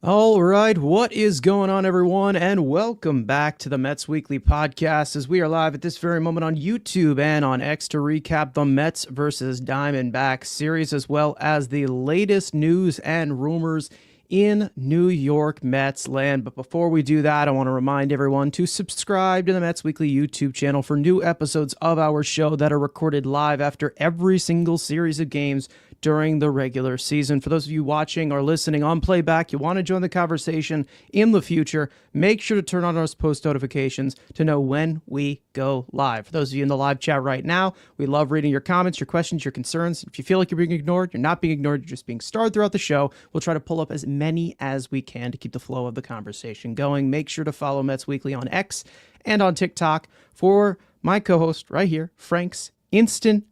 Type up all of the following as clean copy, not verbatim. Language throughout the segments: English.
All right, what is going on, everyone, and welcome back to the Mets Weekly Podcast as we are live at this very moment on YouTube and on X to recap the Mets versus Diamondbacks series, as well as the latest news and rumors in New York Mets land. But before we do that, I want to remind everyone to subscribe to the Mets Weekly YouTube channel for new episodes of our show that are recorded live after every single series of games during the regular season. For those of you watching or listening on playback, you want to join the conversation in the future, make sure to turn on our post notifications to know when we go live. For those of you in the live chat right now, we love reading your comments, your questions, your concerns. If you feel like you're being ignored, you're not being ignored, you're just being starred throughout the show. We'll try to pull up as many as we can to keep the flow of the conversation going. Make sure to follow Mets Weekly on X and on TikTok for my co-host right here, Frank's instant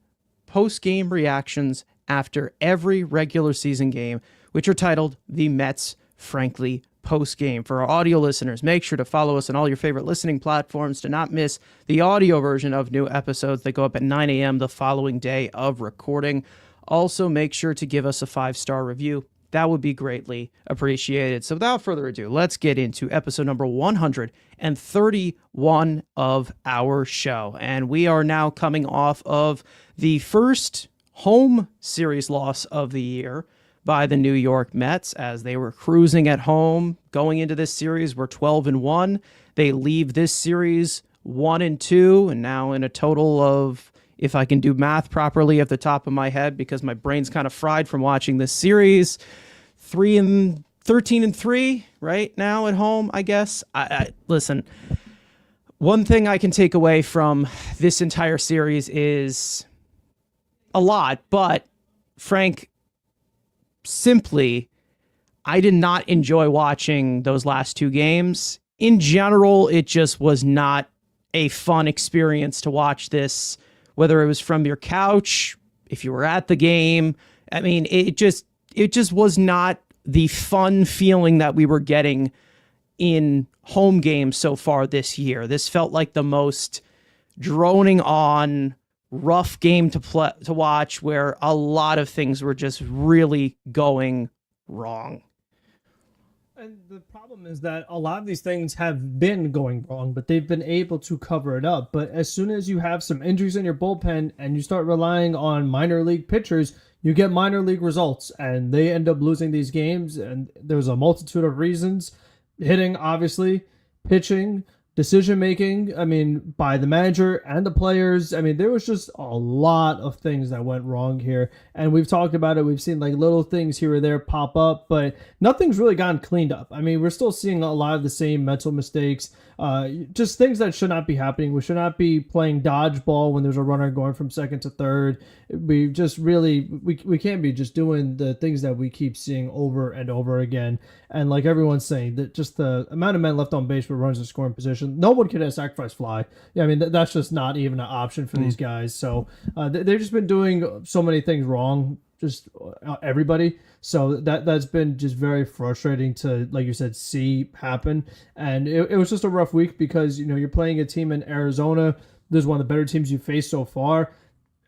post-game reactions after every regular season game, which are titled the Mets Frankly Post-Game. For our audio listeners, make sure to follow us on all your favorite listening platforms to not miss the audio version of new episodes that go up at 9 a.m. the following day of recording. Also, make sure to give us a 5-star review. That would be greatly appreciated. So without further ado, let's get into episode number 131 of our show. And we are now coming off of the first home series loss of the year by the New York Mets as they were cruising at home. Going into this series, we're 12-1. They leave this series 1-2, and now in a total of, if I can do math properly at the top of my head, because my brain's kind of fried from watching this series, 13-3 right now at home, I guess. Listen, one thing I can take away from this entire series is a lot, but Frank, simply, I did not enjoy watching those last two games. In general, it just was not a fun experience to watch this, whether it was from your couch, if you were at the game. I mean, it just was not the fun feeling that we were getting in home games so far this year. This felt like the most droning on, rough game to watch, where a lot of things were just really going wrong. And the problem is that a lot of these things have been going wrong, but they've been able to cover it up. But as soon as you have some injuries in your bullpen and you start relying on minor league pitchers, you get minor league results, and they end up losing these games. And there's a multitude of reasons: hitting, obviously, pitching, decision-making, I mean, by the manager and the players. I mean, there was just a lot of things that went wrong here. And we've talked about it. We've seen like little things here or there pop up, but nothing's really gotten cleaned up. I mean, we're still seeing a lot of the same mental mistakes, just things that should not be happening. We should not be playing dodgeball when there's a runner going from second to third. We just really, we can't be just doing the things that we keep seeing over and over again. And like everyone's saying, that just the amount of men left on base for runners in scoring position, no one can hit a sacrifice fly. Yeah, I mean, that's just not even an option for these guys. So they've just been doing so many things wrong, just everybody. So that's been just very frustrating to, like you said, see happen. And it was just a rough week because, you know, you're playing a team in Arizona. This is one of the better teams you've faced so far.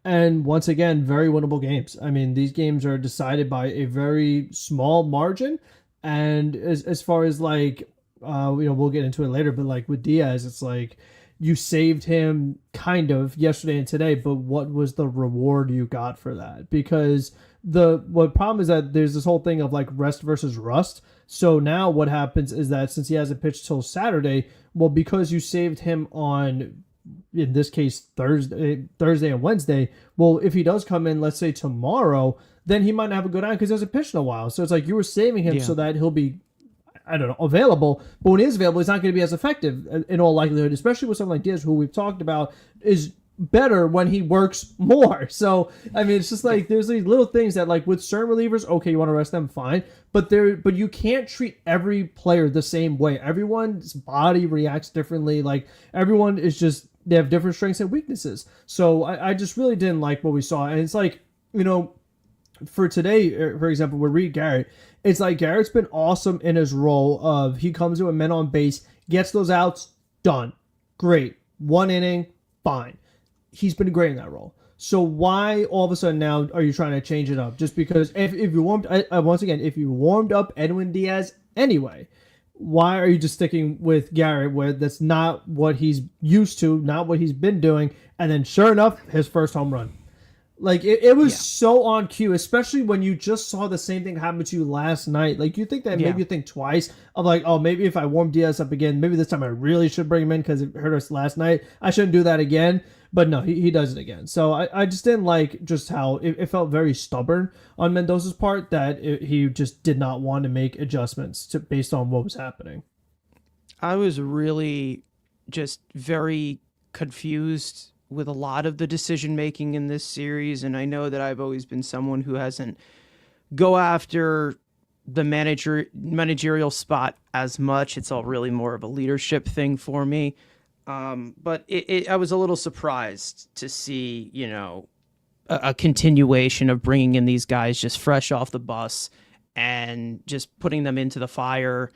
And once again, very winnable games. I mean, these games are decided by a very small margin. And as far as like, we'll get into it later, but like with Diaz, it's like you saved him kind of yesterday and today, but what was the reward you got for that? Because what problem is that there's this whole thing of like rest versus rust. So now what happens is that since he hasn't pitched till Saturday, well, because you saved him on, in this case, Thursday and Wednesday, well, if he does come in, let's say tomorrow, then he might not have a good eye because he hasn't pitched in a while. So it's like you were saving him so that he'll be, I don't know, available. But when he is available, he's not going to be as effective in all likelihood, especially with someone like Diaz, who we've talked about is better when he works more. So, I mean, it's just like there's these little things that, like with certain relievers, okay, you want to rest them, fine. But you can't treat every player the same way. Everyone's body reacts differently. Like everyone is just, they have different strengths and weaknesses. So I just really didn't like what we saw. And it's like, you know, for today, for example, with Reed Garrett, it's like Garrett's been awesome in his role of he comes in with men on base, gets those outs, done. Great. One inning, fine. He's been great in that role. So why all of a sudden now are you trying to change it up? Just because if you warmed, once again, if you warmed up Edwin Diaz anyway. Why are you just sticking with Garrett where that's not what he's used to, not what he's been doing? And then sure enough, his first home run. Like it was so on cue, especially when you just saw the same thing happen to you last night. Like you think that maybe you think twice of like, oh, maybe if I warm Diaz up again, maybe this time I really should bring him in because it hurt us last night. I shouldn't do that again. But no, he does it again. So I just didn't like just how it felt very stubborn on Mendoza's part that he just did not want to make adjustments based on what was happening. I was really just very confused with a lot of the decision making in this series, and I know that I've always been someone who hasn't go after the managerial spot as much. It's all really more of a leadership thing for me. But I was a little surprised to see, a continuation of bringing in these guys just fresh off the bus and just putting them into the fire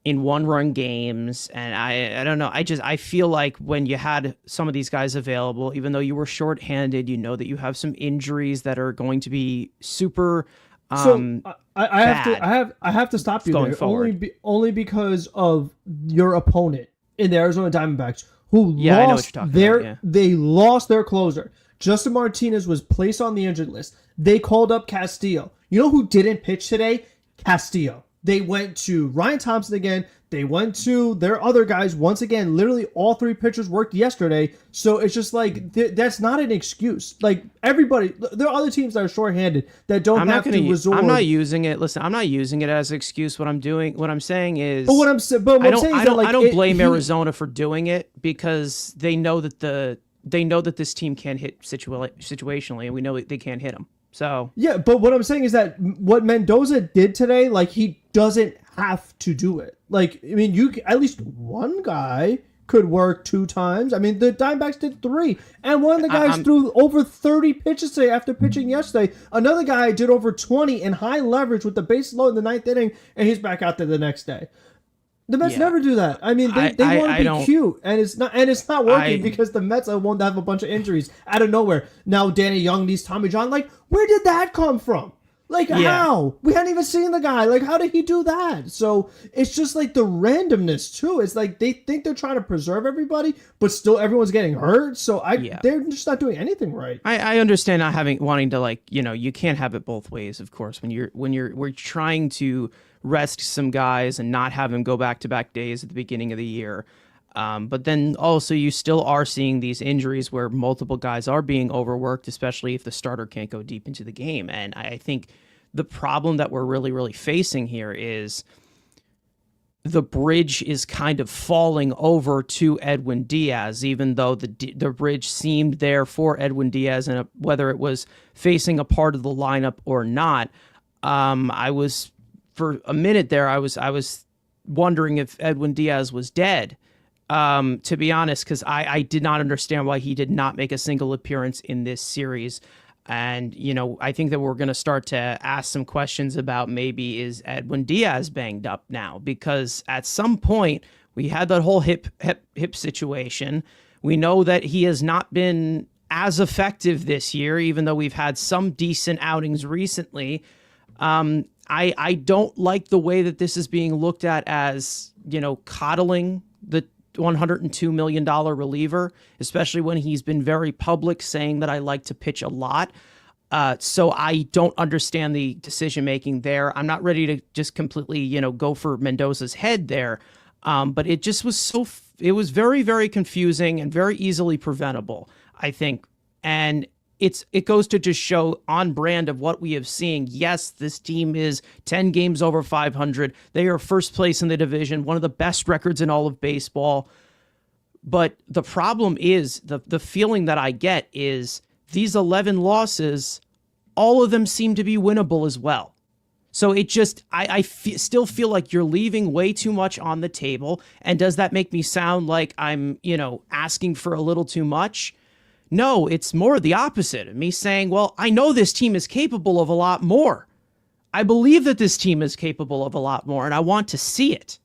in one-run games. And I don't know. I feel like when you had some of these guys available, even though you were shorthanded, that you have some injuries that are going to be super. So I have to stop you going there forward. only because of your opponent in the Arizona Diamondbacks who I know what lost you're talking about, yeah. They lost their closer. Justin Martinez was placed on the injured list. They called up Castillo. You know who didn't pitch today? Castillo. They went to Ryan Thompson again. They went to their other guys once again. Literally all three pitchers worked yesterday. So it's just like, that's not an excuse. Like everybody, there are other teams that are shorthanded that don't have to resort. I'm not using it. Listen, I'm not using it as an excuse. What I'm saying is, I don't blame Arizona for doing it because they know that this team can hit situationally, and we know they can't hit them. So yeah, but what I'm saying is that what Mendoza did today, like he doesn't have to do it. Like, I mean, at least one guy could work 2 times. I mean, the Diamondbacks did 3, and one of the guys threw over 30 pitches today after pitching yesterday. Another guy did over 20 in high leverage with the bases loaded in the 9th inning, and he's back out there the next day. The Mets never do that. I mean, they want to be cute, and it's not working because the Mets won't have a bunch of injuries out of nowhere. Now Danny Young needs Tommy John. Like, where did that come from? Like, how? We hadn't even seen the guy. Like, how did he do that? So it's just like the randomness too. It's like they think they're trying to preserve everybody, but still everyone's getting hurt. So they're just not doing anything right. I understand not wanting to you can't have it both ways. Of course, we're trying to rest some guys and not have them go back-to-back days at the beginning of the year. But then also you still are seeing these injuries where multiple guys are being overworked, especially if the starter can't go deep into the game. And I think the problem that we're really, really facing here is the bridge is kind of falling over to Edwin Diaz, even though the bridge seemed there for Edwin Diaz, and whether it was facing a part of the lineup or not. For a minute there, I was wondering if Edwin Diaz was dead, to be honest, because I did not understand why he did not make a single appearance in this series. And, I think that we're going to start to ask some questions about maybe is Edwin Diaz banged up now? Because at some point, we had that whole hip situation. We know that he has not been as effective this year, even though we've had some decent outings recently. I don't like the way that this is being looked at as, coddling the $102 million reliever, especially when he's been very public saying that I like to pitch a lot. So I don't understand the decision-making there. I'm not ready to just completely, go for Mendoza's head there. But it just was it was very, very confusing and very easily preventable, I think. And it goes to just show on brand of what we have seen. Yes, this team is 10 games over 500. They are first place in the division, one of the best records in all of baseball. But the problem is the feeling that I get is these 11 losses, all of them seem to be winnable as well. So it just, still feel like you're leaving way too much on the table. And does that make me sound like I'm, asking for a little too much? No, it's more the opposite of me saying, well, I know this team is capable of a lot more. I believe that this team is capable of a lot more, and I want to see it.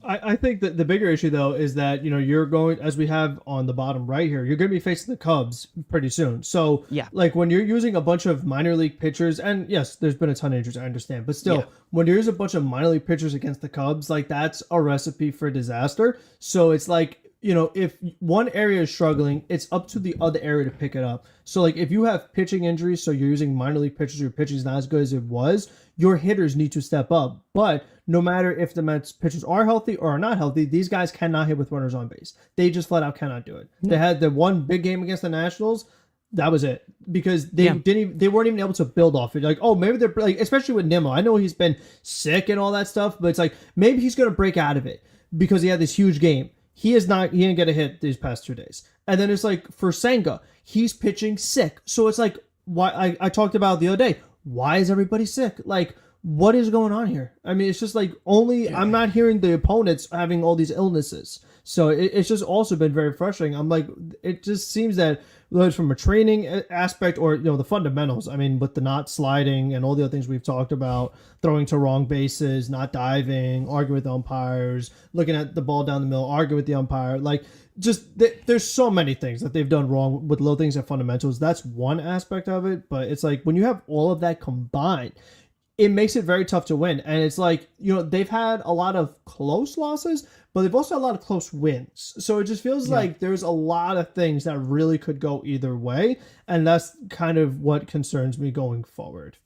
I think that the bigger issue though is that you're going, as we have on the bottom right here, you're going to be facing the Cubs pretty soon. So Yeah. like when you're using a bunch of minor league pitchers, and yes, there's been a ton of injuries, I understand, but still, Yeah. when there's a bunch of minor league pitchers against the Cubs, like that's a recipe for disaster. So it's like, if one area is struggling, it's up to the other area to pick it up. So like if you have pitching injuries, so you're using minor league pitchers, your pitching is not as good as it was, your hitters need to step up. But no matter if the Mets pitchers are healthy or are not healthy, these guys cannot hit with runners on base. They just flat out cannot do it. They had the one big game against the Nationals. That was it, because they weren't even able to build off it. Like, oh, maybe they're like, especially with Nimmo. I know he's been sick and all that stuff, but it's like maybe he's gonna break out of it because he had this huge game. He didn't get a hit these past 2 days. And then it's like for Senga, he's pitching sick. So it's like, why I talked about the other day, why is everybody sick? Like, what is going on here? I mean, it's just like I'm not hearing the opponents having all these illnesses. So it's just also been very frustrating. I'm like, it just seems that whether it's from a training aspect or, the fundamentals, I mean, with the not sliding and all the other things we've talked about, throwing to wrong bases, not diving, arguing with the umpires, looking at the ball down the middle, arguing with the umpire, like just there's so many things that they've done wrong with little things and fundamentals. That's one aspect of it. But it's like when you have all of that combined, it makes it very tough to win. And it's like, they've had a lot of close losses, but they've also had a lot of close wins. So it just feels like there's a lot of things that really could go either way. And that's kind of what concerns me going forward.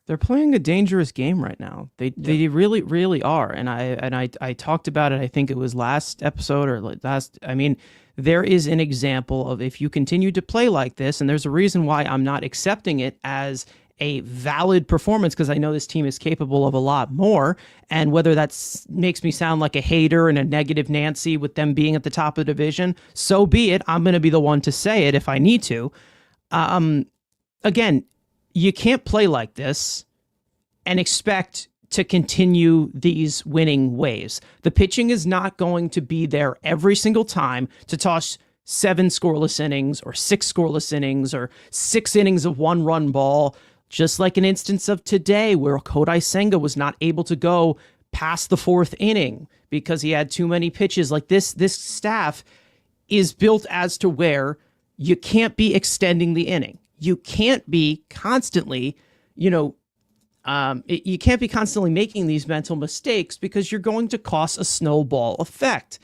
They're playing a dangerous game right now. They really, really are. And I talked about it, I think it was last episode or last, I mean, there is an example of if you continue to play like this, and there's a reason why I'm not accepting it as a valid performance, because I know this team is capable of a lot more. And whether that makes me sound like a hater and a negative Nancy with them being at the top of the division, so be it. I'm going to be the one to say it if I need to. Again, you can't play like this and expect to continue these winning ways. The pitching is not going to be there every single time to toss 7 scoreless innings or 6 scoreless innings or 6 innings of 1-run ball. Just like an instance of today where Kodai Senga was not able to go past the 4th inning because he had too many pitches. Like this staff is built as to where you can't be extending the inning. You can't be constantly, you can't be constantly making these mental mistakes because you're going to cause a snowball effect.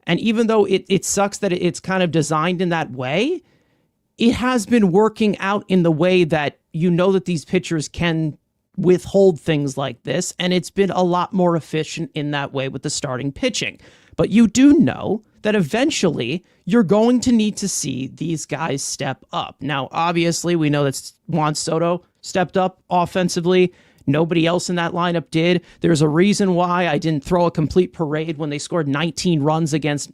And even though it sucks that it's kind of designed in that way, it has been working out in the way that that these pitchers can withhold things like this, and it's been a lot more efficient in that way with the starting pitching. But you do know that eventually you're going to need to see these guys step up. Now, obviously, we know that Juan Soto stepped up offensively. Nobody else in that lineup did. There's a reason why I didn't throw a complete parade when they scored 19 runs against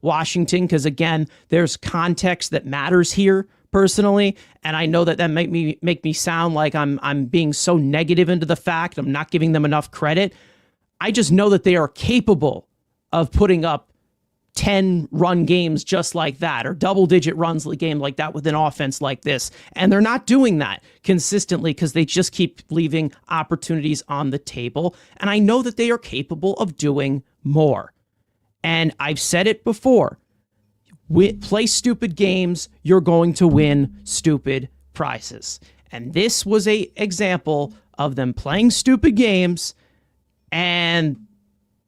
Washington, because, again, there's context that matters here personally, and I know that make me sound like I'm being so negative into the fact I'm not giving them enough credit. I just know that they are capable of putting up 10-run games just like that, or double-digit runs a game like that with an offense like this. And they're not doing that consistently because they just keep leaving opportunities on the table. And I know that they are capable of doing more. And I've said it before. Play stupid games, you're going to win stupid prizes. And this was an example of them playing stupid games, and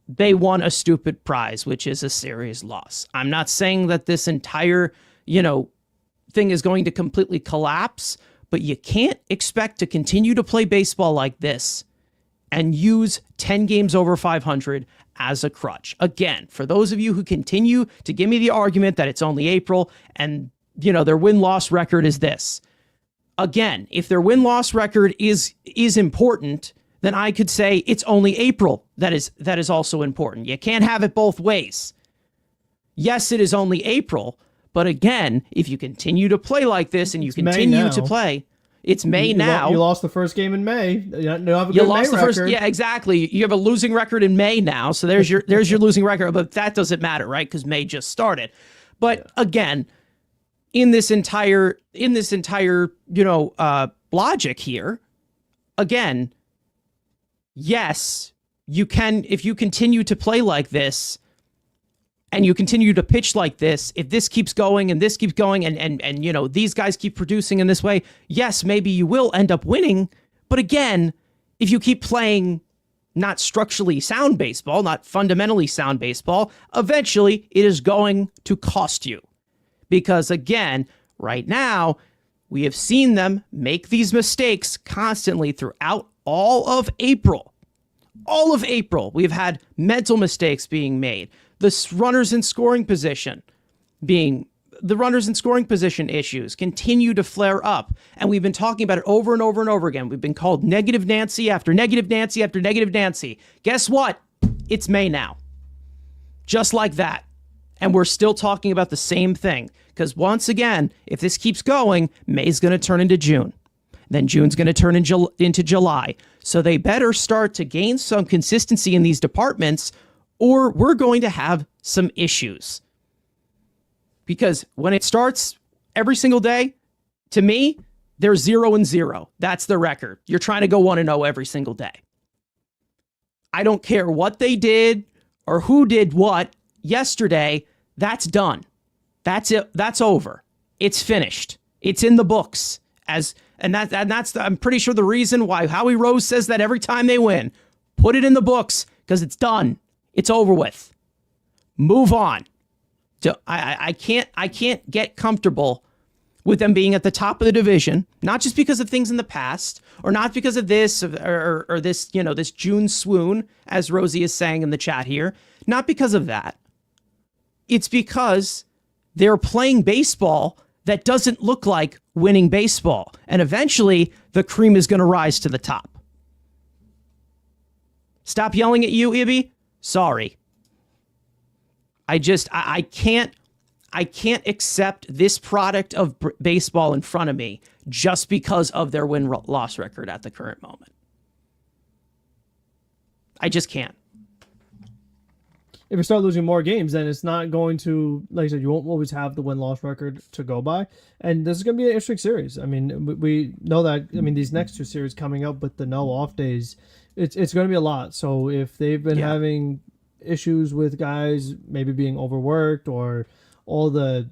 they won a stupid prize, which is a serious loss. I'm not saying that this entire, thing is going to completely collapse, but you can't expect to continue to play baseball like this and use 10 games over 500 as a crutch. Again, for those of you who continue to give me the argument that it's only April and, their win-loss record is this. Again, if their win-loss record is important, then I could say it's only April that is also important. You can't have it both ways. Yes, it is only April, but again, if you continue to play like this and you continue to play, it's May now. You lost the first game in May. You have a you good lost May the first. record. Yeah, exactly. You have a losing record in May now, so there's your losing record. But that doesn't matter, right? Because May just started. But again, in this entire logic here, again, yes, if you continue to play like this and you continue to pitch like this, if this keeps going and this keeps going and you know, these guys keep producing in this way, yes, maybe you will end up winning. But again, if you keep playing not structurally sound baseball, not fundamentally sound baseball, eventually it is going to cost you. Because again, right now, we have seen them make these mistakes constantly throughout all of April. All of April, we've had mental mistakes being made. The runners in scoring position issues continue to flare up. And we've been talking about it over and over and over again. We've been called negative Nancy after negative Nancy after negative Nancy. Guess what? It's May now. Just like that. And we're still talking about the same thing. Because once again, if this keeps going, May's going to turn into June. Then June's going to turn into July. So they better start to gain some consistency in these departments, or we're going to have some issues. Because when it starts every single day, to me, they're 0-0. That's the record. You're trying to go 1-0 every single day. I don't care what they did or who did what yesterday. That's done. That's it. That's over. It's finished. It's in the books. I'm pretty sure the reason why Howie Rose says that every time they win. Put it in the books because it's done. It's over with. Move on. I can't get comfortable with them being at the top of the division, not just because of things in the past, or not because of this or this, you know, this June swoon, as Rosie is saying in the chat here. Not because of that. It's because they're playing baseball that doesn't look like winning baseball. And eventually, the cream is going to rise to the top. Stop yelling at you, Ibby. Sorry. I can't accept this product of baseball in front of me just because of their win-loss record at the current moment. I just can't. If you start losing more games, then it's not going to, like I said, you won't always have the win-loss record to go by. And this is going to be an interesting series. I mean, we know that, I mean, these next two series coming up with the no off days, it's going to be a lot. So if they've been having issues with guys maybe being overworked or all the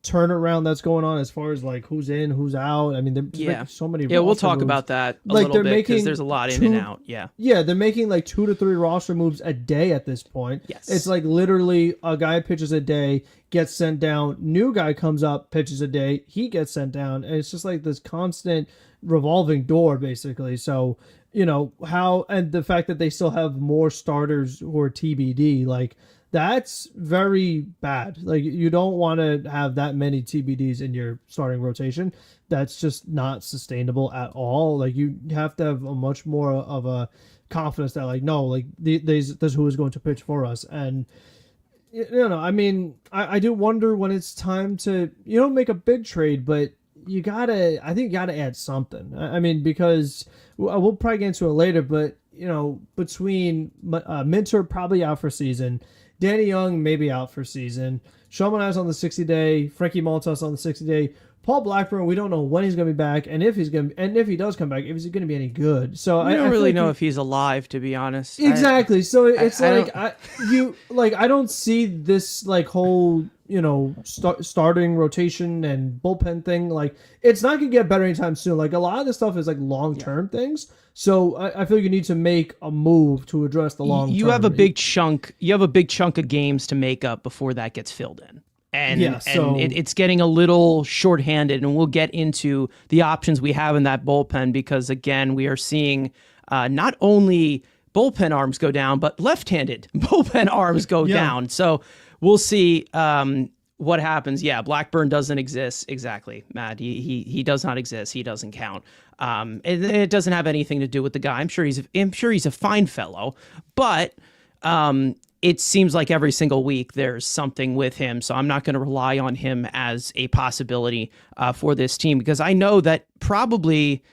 turnaround that's going on as far as like who's in, who's out. I mean, there's so many. Yeah, we'll talk moves. About that a like little bit because there's a lot in and out. Yeah, they're making like 2 to 3 roster moves a day at this point. Yes, it's like literally a guy pitches a day, gets sent down. New guy comes up, pitches a day, he gets sent down, and it's just like this constant revolving door, basically. So you know how, and the fact that they still have more starters who are TBD, like. That's very bad. Like, you don't want to have that many TBDs in your starting rotation. That's just not sustainable at all. Like, you have to have a much more of a confidence that, like, no, like, this who is going to pitch for us. And, you know, I mean, I do wonder when it's time to, you don't make a big trade, but I think you gotta add something. I mean, because we'll probably get into it later, but, you know, between Minter probably out for season, Danny Young maybe out for season. Showman on the 60-day. Frankie Montas on the 60-day. Paul Blackburn, we don't know when he's going to be back, and if he does come back, if he's going to be any good. So I don't really know if he's alive, to be honest. Exactly. So it's I don't see this like whole starting rotation and bullpen thing. Like, it's not going to get better anytime soon. Like, a lot of this stuff is like long-term things. So I feel like you need to make a move to address the long term. You have a big chunk of games to make up before that gets filled in. And it's getting a little shorthanded, and we'll get into the options we have in that bullpen because, again, we are seeing not only bullpen arms go down, but left-handed bullpen arms go down. So we'll see what happens. Yeah, Blackburn doesn't exist. Exactly, Matt. He does not exist. He doesn't count. It doesn't have anything to do with the guy. I'm sure he's a fine fellow, but it seems like every single week there's something with him. So I'm not going to rely on him as a possibility for this team because I know that probably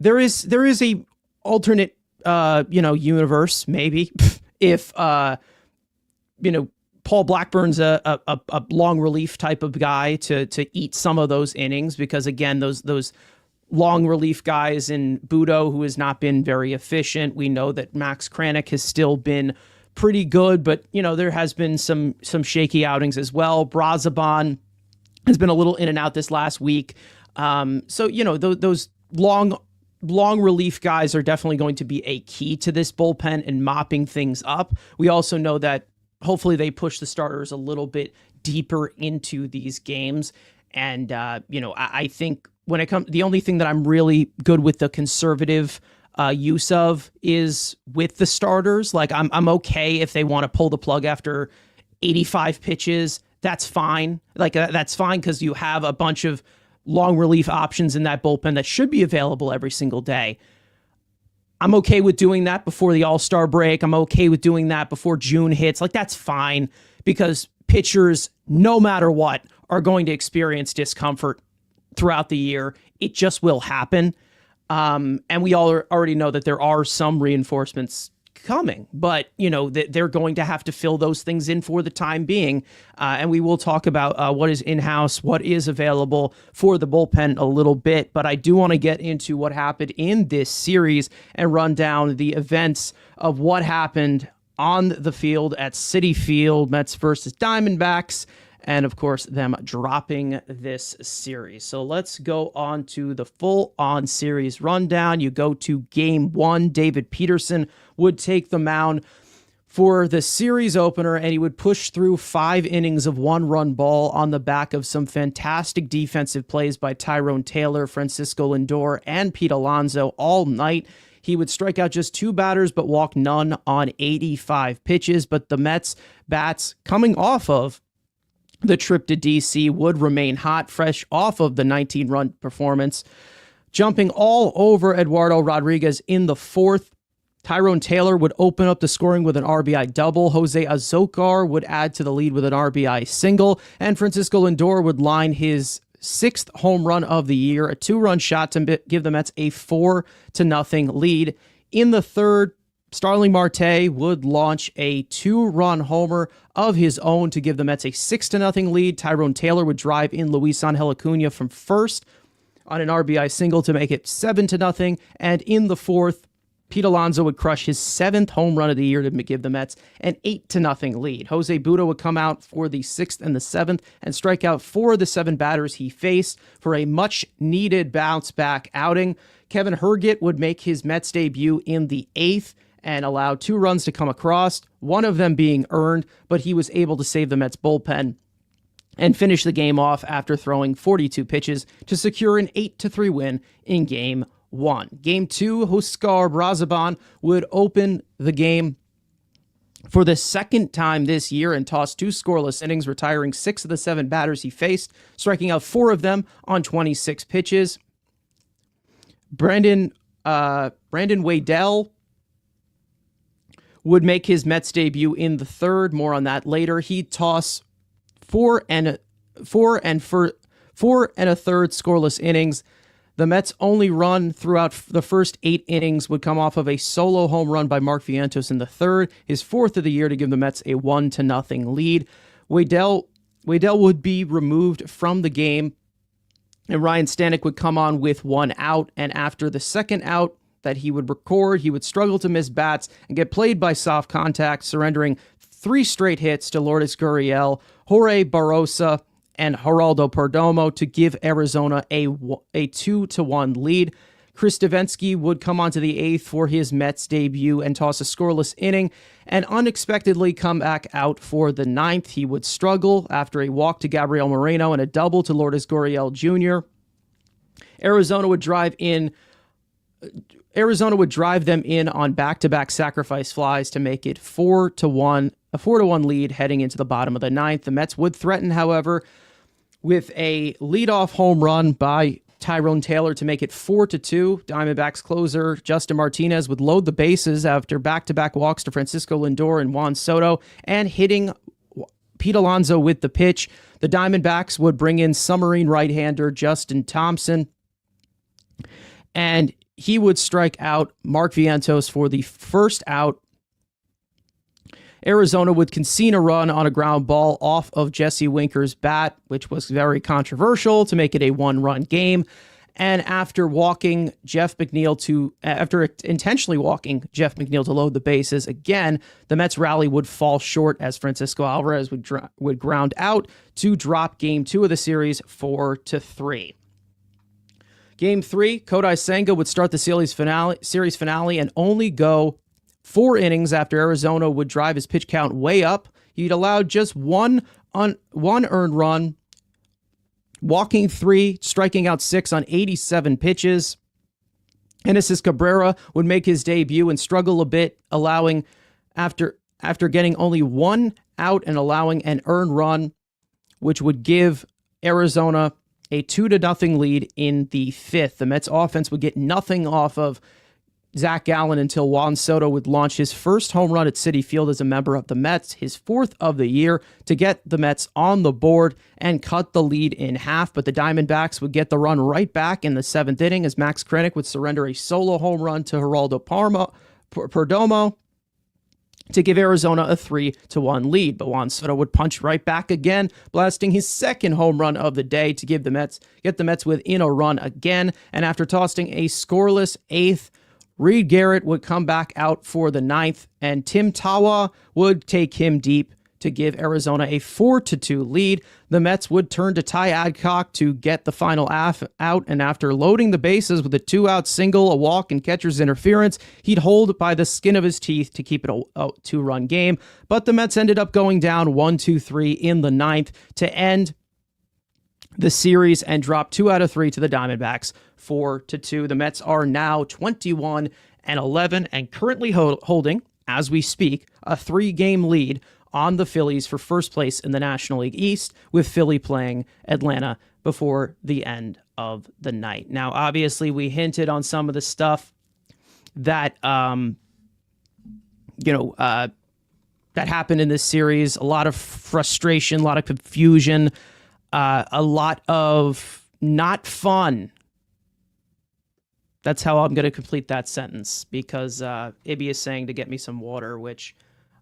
there is a alternate universe maybe if Paul Blackburn's a long relief type of guy to eat some of those innings because again those long relief guys in Budo, who has not been very efficient. We know that Max Kranick has still been pretty good, but there has been some shaky outings as well. Brazaban has been a little in and out this last week. So those long relief guys are definitely going to be a key to this bullpen and mopping things up. We also know that hopefully they push the starters a little bit deeper into these games. And, I think when it comes, the only thing that I'm really good with the conservative use of is with the starters. Like I'm okay if they want to pull the plug after 85 pitches. That's fine. That's fine because you have a bunch of long relief options in that bullpen that should be available every single day. I'm okay with doing that before the All-Star break. I'm okay with doing that before June hits. That's fine because pitchers, no matter what, are going to experience discomfort throughout the year. It just will happen. And we all already know that there are some reinforcements coming, but they're going to have to fill those things in for the time being. And we will talk about what is in-house, what is available for the bullpen a little bit. But I do want to get into what happened in this series and run down the events of what happened on the field at Citi Field, Mets versus Diamondbacks, and of course them dropping this series. So let's go on to the full-on series rundown. You go to Game 1. David Peterson would take the mound for the series opener, and he would push through 5 innings of 1-run ball on the back of some fantastic defensive plays by Tyrone Taylor, Francisco Lindor, and Pete Alonso all night. He would strike out just 2 batters, but walk none on 85 pitches. But the Mets bats coming off of the trip to D.C. would remain hot, fresh off of the 19-run performance, jumping all over Eduardo Rodriguez in the 4th. Tyrone Taylor would open up the scoring with an RBI double. Jose Azocar would add to the lead with an RBI single. And Francisco Lindor would line his 6th home run of the year, a 2-run shot to give the Mets a 4-0 lead. In the 3rd, Starling Marte would launch a 2-run homer of his own to give the Mets a 6-0 lead. Tyrone Taylor would drive in Luis Angel Acuna from first on an RBI single to make it 7-0. And in the 4th, Pete Alonso would crush his 7th home run of the year to give the Mets an 8-0 lead. Jose Budo would come out for the 6th and the 7th and strike out 4 of the 7 batters he faced for a much-needed bounce-back outing. Kevin Herget would make his Mets debut in the 8th and allowed 2 runs to come across, one of them being earned, but he was able to save the Mets bullpen and finish the game off after throwing 42 pitches to secure an 8-3 win in Game 1. Game 2, Huascar Brazaban would open the game for the 2nd time this year and toss 2 scoreless innings, retiring 6 of the 7 batters he faced, striking out 4 of them on 26 pitches. Brandon Waddell would make his Mets debut in the 3rd. More on that later. He'd toss 4 1/3 scoreless innings. The Mets' only run throughout the first 8 innings would come off of a solo home run by Mark Vientos in the 3rd, his 4th of the year, to give the Mets a 1-0 lead. Waddell would be removed from the game, and Ryan Stanek would come on with 1 out, and after the 2nd out that he would record, he would struggle to miss bats and get played by soft contact, surrendering 3 straight hits to Lourdes Gurriel, Jorge Barrosa, and Geraldo Perdomo to give Arizona a 2-1 lead. Chris Davinsky would come onto the 8th for his Mets debut and toss a scoreless inning and unexpectedly come back out for the 9th. He would struggle after a walk to Gabriel Moreno and a double to Lourdes Gurriel Jr. Arizona would drive them in on back-to-back sacrifice flies to make it 4-1, a 4-1 lead heading into the bottom of the 9th. The Mets would threaten, however, with a leadoff home run by Tyrone Taylor to make it 4-2. Diamondbacks closer Justin Martinez would load the bases after back-to-back walks to Francisco Lindor and Juan Soto and hitting Pete Alonso with the pitch. The Diamondbacks would bring in submarine right-hander Justin Thompson, and he would strike out Mark Vientos for the 1st out. Arizona would concede a run on a ground ball off of Jesse Winker's bat, which was very controversial, to make it a 1-run game. And after intentionally walking Jeff McNeil to load the bases again, the Mets rally would fall short as Francisco Alvarez would ground out to drop Game 2 of the series 4-3. Game 3, Kodai Senga would start the series finale and only go 4 innings after Arizona would drive his pitch count way up. He'd allowed just one earned run, walking 3, striking out 6 on 87 pitches. Genesis Cabrera would make his debut and struggle a bit, allowing after getting only 1 out and allowing an earned run, which would give Arizona a 2-0 lead in the 5th. The Mets offense would get nothing off of Zach Gallen until Juan Soto would launch his first home run at Citi Field as a member of the Mets, his 4th of the year, to get the Mets on the board and cut the lead in half. But the Diamondbacks would get the run right back in the 7th inning as Max Krennic would surrender a solo home run to Geraldo Perdomo to give Arizona a 3-1 lead. But Juan Soto would punch right back again, blasting his 2nd home run of the day to get the Mets within a run again. And after tossing a scoreless 8th, Reed Garrett would come back out for the 9th, and Tim Tawa would take him deep to give Arizona a 4-2 lead. The Mets would turn to Ty Adcock to get the final out, and after loading the bases with a 2-out single, a walk, and catcher's interference, he'd hold by the skin of his teeth to keep it a 2-run game. But the Mets ended up going down 1-2-3 in the 9th to end the series and drop 2 out of 3 to the Diamondbacks 4-2. The Mets are now 21-11 and currently holding, as we speak, a 3-game lead on the Phillies for first place in the National League East, with Philly playing Atlanta before the end of the night. Now, obviously, we hinted on some of the stuff that that happened in this series. A lot of frustration, a lot of confusion, a lot of not fun. That's how I'm going to complete that sentence, because Ibby is saying to get me some water, which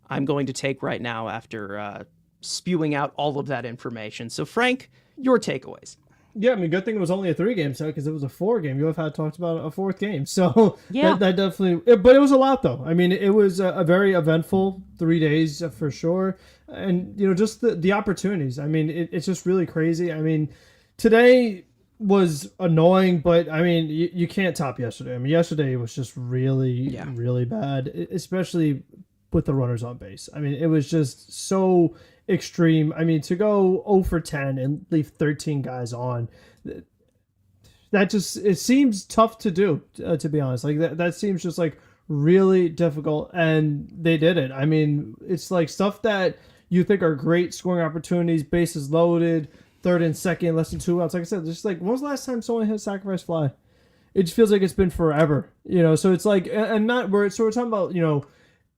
I'm going to take right now after spewing out all of that information. So, Frank, your takeaways. Yeah, I mean, good thing it was only a 3-game set, because it was a 4-game. You have had talked about a 4th game. So yeah, that definitely, but it was a lot though. I mean, it was a very eventful 3 days for sure. And, just the opportunities. I mean, it's just really crazy. I mean, today was annoying, but I mean, you can't top yesterday. I mean, yesterday was just really, really bad, especially with the runners on base. I mean, it was just so extreme. I mean, to go 0 for 10 and leave 13 guys on, it seems tough to do, to be honest. Like that seems just like really difficult, and they did it. I mean, it's like stuff that you think are great scoring opportunities, bases loaded, 3rd and 2nd, less than 2 outs. Like I said, just like, when was the last time someone hit a sacrifice fly? It just feels like it's been forever, so it's like, and not where, so we're talking about,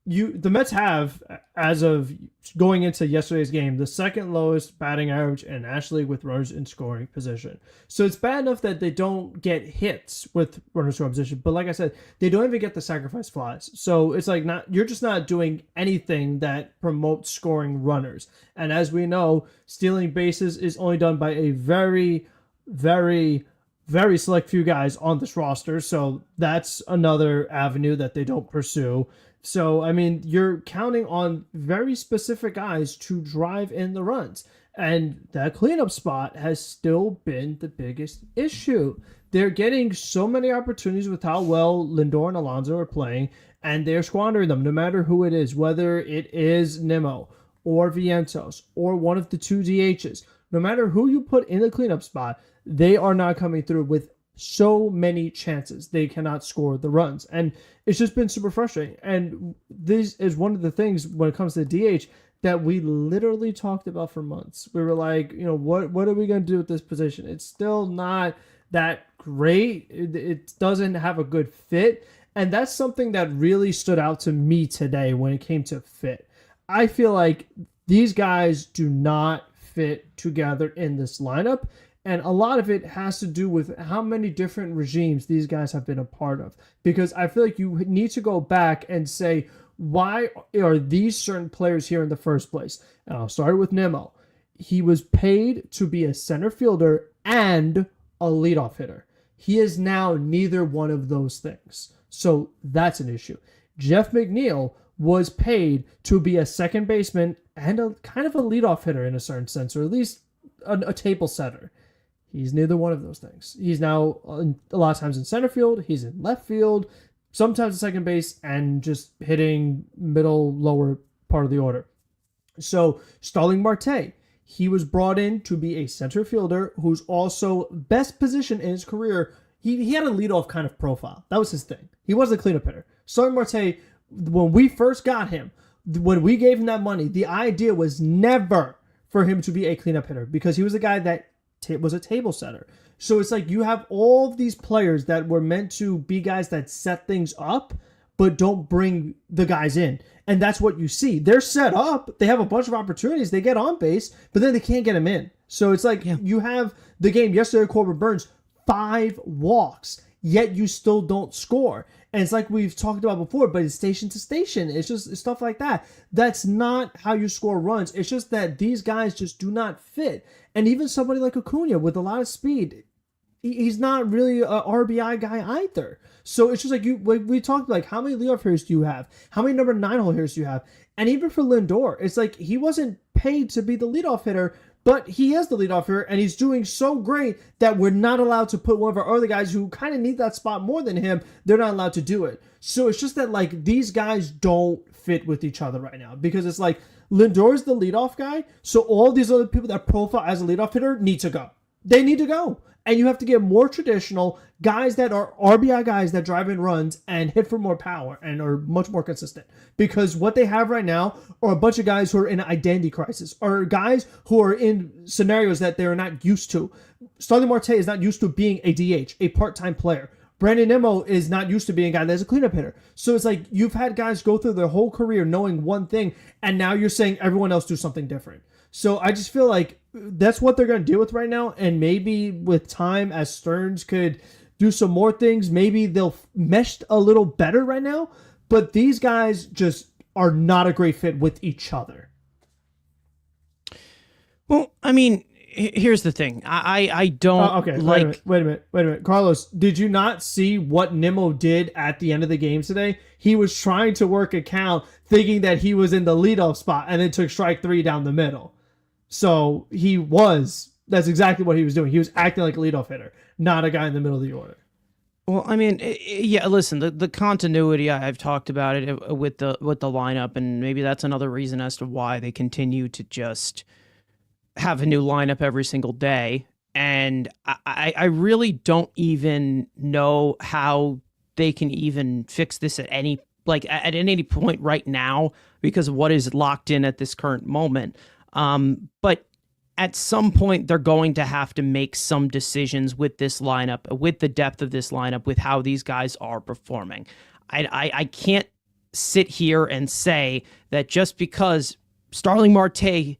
the Mets have, as of going into yesterday's game, the 2nd lowest batting average in National League with runners in scoring position. So it's bad enough that they don't get hits with runners in scoring position, but like I said, they don't even get the sacrifice flies. So it's like, you're just not doing anything that promotes scoring runners. And as we know, stealing bases is only done by a very, very, very select few guys on this roster. So that's another avenue that they don't pursue. So, I mean, you're counting on very specific guys to drive in the runs. And that cleanup spot has still been the biggest issue. They're getting so many opportunities with how well Lindor and Alonso are playing, and they're squandering them, no matter who it is, whether it is Nimmo or Vientos or one of the 2 DHs. No matter who you put in the cleanup spot, they are not coming through with so many chances. They cannot score the runs. And it's just been super frustrating. And this is one of the things when it comes to DH that we literally talked about for months. We were like, what are we going to do with this position? It's still not that great. It doesn't have a good fit. And that's something that really stood out to me today when it came to fit. I feel like these guys do not fit together in this lineup. And a lot of it has to do with how many different regimes these guys have been a part of. Because I feel like you need to go back and say, why are these certain players here in the first place? And I'll start with Nimmo. He was paid to be a center fielder and a leadoff hitter. He is now neither one of those things. So that's an issue. Jeff McNeil was paid to be a second baseman and a kind of a leadoff hitter in a certain sense, or at least a table setter. He's neither one of those things. He's now a lot of times in center field. He's in left field, sometimes at second base, and just hitting middle, lower part of the order. So Starling Marte, he was brought in to be a center fielder who's also best position in his career. He had a leadoff kind of profile. That was his thing. He wasn't a cleanup hitter. Starling Marte, when we first got him, when we gave him that money, the idea was never for him to be a cleanup hitter because he was a guy that was a table setter. So it's like you have all of these players that were meant to be guys that set things up, but don't bring the guys in. And that's what you see. They're set up. They have a bunch of opportunities. They get on base, but then they can't get them in. So it's like you have the game yesterday, Corbin Burns, 5 walks, yet you still don't score. And it's like we've talked about before, but it's station to station. It's just stuff like that. That's not how you score runs. It's just that these guys just do not fit. And even somebody like Acuna with a lot of speed, he's not really a RBI guy either. So it's just like we talked like how many leadoff hitters do you have? How many number 9 hole hitters do you have? And even for Lindor, it's like he wasn't paid to be the leadoff hitter, but he is the leadoff hitter, and he's doing so great that we're not allowed to put one of our other guys who kind of need that spot more than him. They're not allowed to do it. So it's just that like these guys don't fit with each other right now because it's like Lindor's the leadoff guy, so all these other people that profile as a leadoff hitter need to go. They need to go. And you have to get more traditional guys that are RBI guys that drive in runs and hit for more power and are much more consistent. Because what they have right now are a bunch of guys who are in an identity crisis, or guys who are in scenarios that they're not used to. Starling Marte is not used to being a DH, a part-time player. Brandon Nimmo is not used to being a guy that's a cleanup hitter. So it's like you've had guys go through their whole career knowing one thing, and now you're saying everyone else do something different. So I just feel like that's what they're going to deal with right now. And maybe with time, as Stearns could do some more things, maybe they'll mesh a little better right now. But these guys just are not a great fit with each other. Well, I mean, here's the thing. I don't okay, like... Wait a minute. Carlos, did you not see what Nimmo did at the end of the game today? He was trying to work a count, thinking that he was in the leadoff spot, and then took strike 3 down the middle. So that's exactly what he was doing. He was acting like a leadoff hitter, not a guy in the middle of the order. Well, I mean, yeah, listen, the continuity, I've talked about it with the lineup, and maybe that's another reason as to why they continue to just have a new lineup every single day. And I really don't even know how they can even fix this at any point right now because of what is locked in at this current moment. But at some point, they're going to have to make some decisions with this lineup, with the depth of this lineup, with how these guys are performing. I can't sit here and say that just because Starling Marte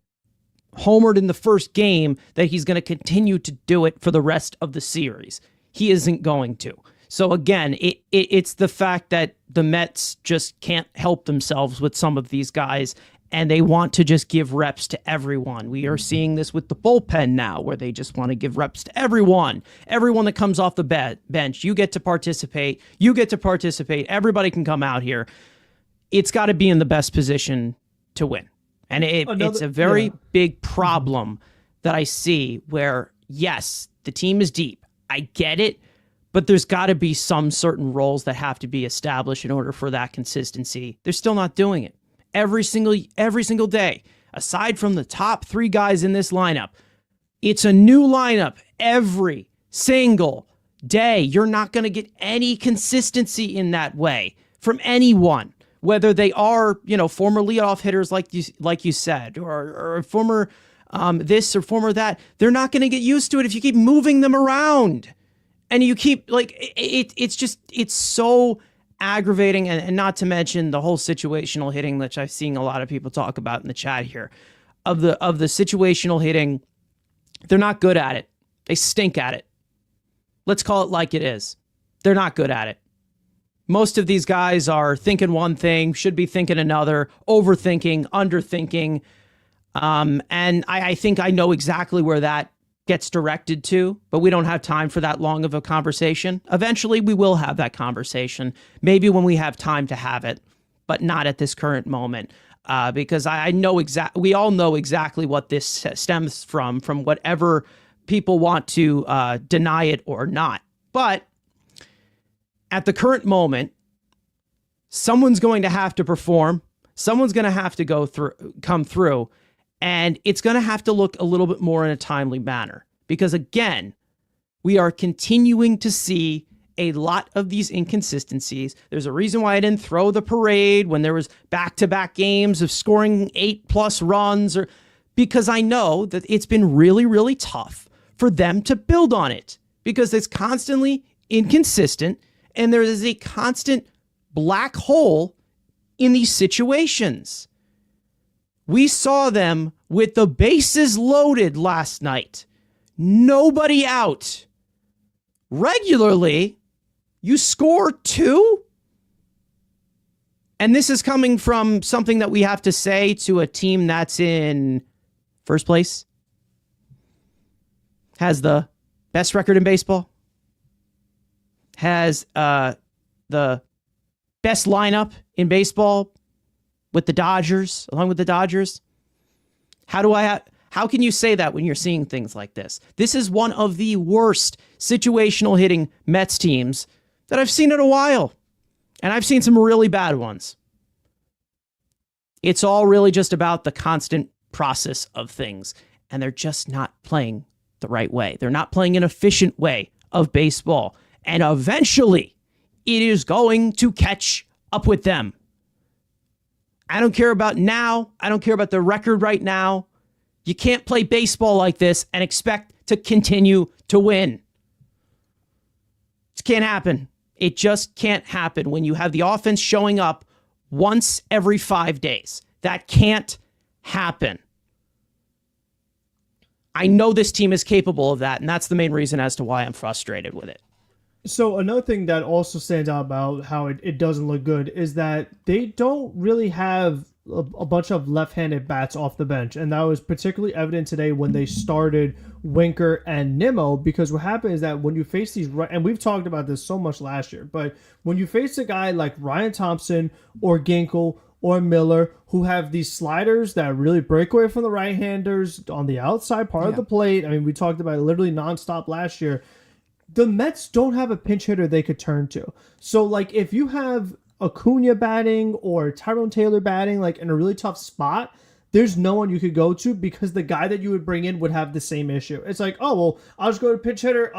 homered in the first game that he's going to continue to do it for the rest of the series. He isn't going to. So again, it's the fact that the Mets just can't help themselves with some of these guys, and they want to just give reps to everyone. We are seeing this with the bullpen now, where they just want to give reps to everyone. Everyone that comes off the bench, you get to participate. You get to participate. Everybody can come out here. It's got to be in the best position to win. And it's a very big problem that I see where, yes, the team is deep. I get it. But there's got to be some certain roles that have to be established in order for that consistency. They're still not doing it. Every single day, aside from the top 3 guys in this lineup, it's a new lineup every single day. You're not going to get any consistency in that way from anyone, whether they are, former leadoff hitters like you said, or former this or former that. They're not going to get used to it if you keep moving them around. And you keep it's so aggravating, and not to mention the whole situational hitting, which I've seen a lot of people talk about in the chat here, of the situational hitting. They're not good at it. They stink at it. Let's call it like it is. They're not good at it. Most of these guys are thinking one thing, should be thinking another, overthinking, underthinking. And I think I know exactly where that gets directed to, but we don't have time for that long of a conversation. Eventually, we will have that conversation, maybe when we have time to have it, but not at this current moment, because we all know exactly what this stems from whatever people want to deny it or not. But at the current moment, someone's going to have to perform. Someone's going to have to come through. And it's going to have to look a little bit more in a timely manner because, again, we are continuing to see a lot of these inconsistencies. There's a reason why I didn't throw the parade when there was back-to-back games of scoring 8+ runs, or because I know that it's been really, really tough for them to build on it because it's constantly inconsistent and there is a constant black hole in these situations. We saw them with the bases loaded last night. Nobody out. Regularly, you score 2? And this is coming from something that we have to say to a team that's in first place, has the best record in baseball, has the best lineup in baseball, with the Dodgers, along with the Dodgers. How can you say that when you're seeing things like this? This is one of the worst situational hitting Mets teams that I've seen in a while. And I've seen some really bad ones. It's all really just about the constant process of things. And they're just not playing the right way. They're not playing an efficient way of baseball. And eventually, it is going to catch up with them. I don't care about now. I don't care about the record right now. You can't play baseball like this and expect to continue to win. It can't happen. It just can't happen when you have the offense showing up once every 5 days. That can't happen. I know this team is capable of that, and that's the main reason as to why I'm frustrated with it. So another thing that also stands out about how it doesn't look good is that they don't really have a bunch of left-handed bats off the bench. And that was particularly evident today when they started Winker and Nimmo, because what happened is that when you face these, and we've talked about this so much last year, but when you face a guy like Ryan Thompson or Ginkel or Miller, who have these sliders that really break away from the right-handers on the outside part of the plate. I mean, we talked about it literally nonstop last year. The Mets don't have a pinch hitter they could turn to. So, like, if you have Acuna batting or Tyrone Taylor batting, like, in a really tough spot, there's no one you could go to because the guy that you would bring in would have the same issue. It's like, oh, well, I'll just go to pinch hitter,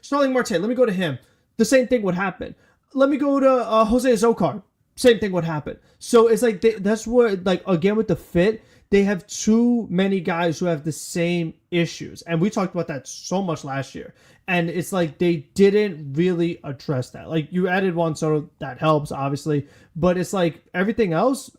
Starling Marte. Let me go to him. The same thing would happen. Let me go to Jose Azocar. Same thing would happen. So it's like that's where, like, again with the fit, they have too many guys who have the same issues. And we talked about that so much last year. And it's like they didn't really address that. Like, you added Juan Soto, that helps, obviously. But it's like everything else,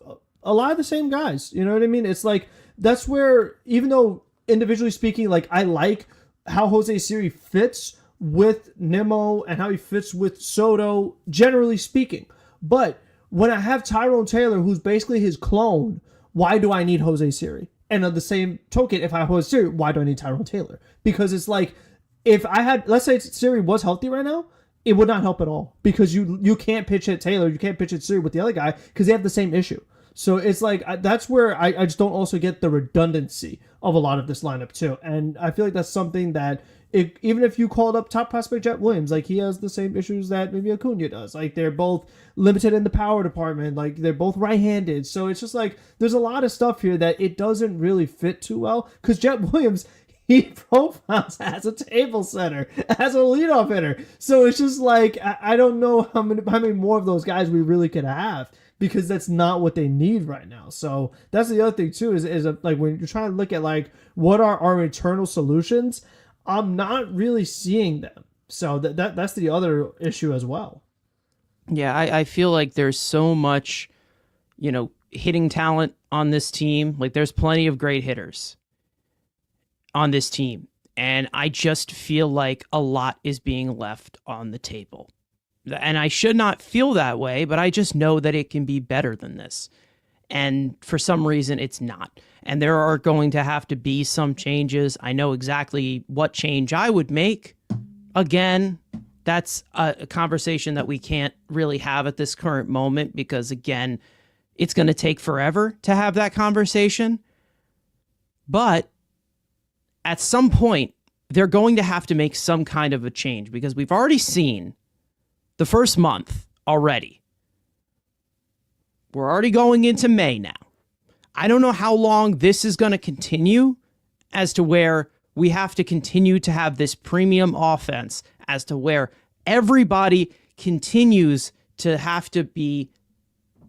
a lot of the same guys. You know what I mean? It's like that's where, even though individually speaking, like, I like how Jose Siri fits with Nimmo and how he fits with Soto, generally speaking. But when I have Tyrone Taylor, who's basically his clone, why do I need Jose Siri? And on the same token, if I have Jose Siri, why do I need Tyrone Taylor? Because it's like, if I had, let's say Siri was healthy right now, it would not help at all because you can't pitch hit Taylor, you can't pitch hit Siri with the other guy because they have the same issue. So it's like, that's where I just don't also get the redundancy of a lot of this lineup too. And I feel like that's something that even if you called up top prospect Jet Williams, like, he has the same issues that maybe Acuna does. Like, they're both limited in the power department. Like, they're both right-handed. So it's just like, there's a lot of stuff here that it doesn't really fit too well because Jet Williams, he profiles as a table setter, as a leadoff hitter. So it's just like, I don't know how many more of those guys we really could have because that's not what they need right now. So that's the other thing too, is like, when you're trying to look at, like, what are our internal solutions, I'm not really seeing them. So that's the other issue as well. Yeah, I feel like there's so much, hitting talent on this team. Like, there's plenty of great hitters on this team. And I just feel like a lot is being left on the table. And I should not feel that way, but I just know that it can be better than this. And for some reason, it's not. and there are going to have to be some changes. I know exactly what change I would make. Again, that's a conversation that we can't really have at this current moment because, again, it's going to take forever to have that conversation. But at some point, they're going to have to make some kind of a change because we've already seen the first month already. We're already going into May now. I don't know how long this is going to continue as to where we have to continue to have this premium offense, as to where everybody continues to have to be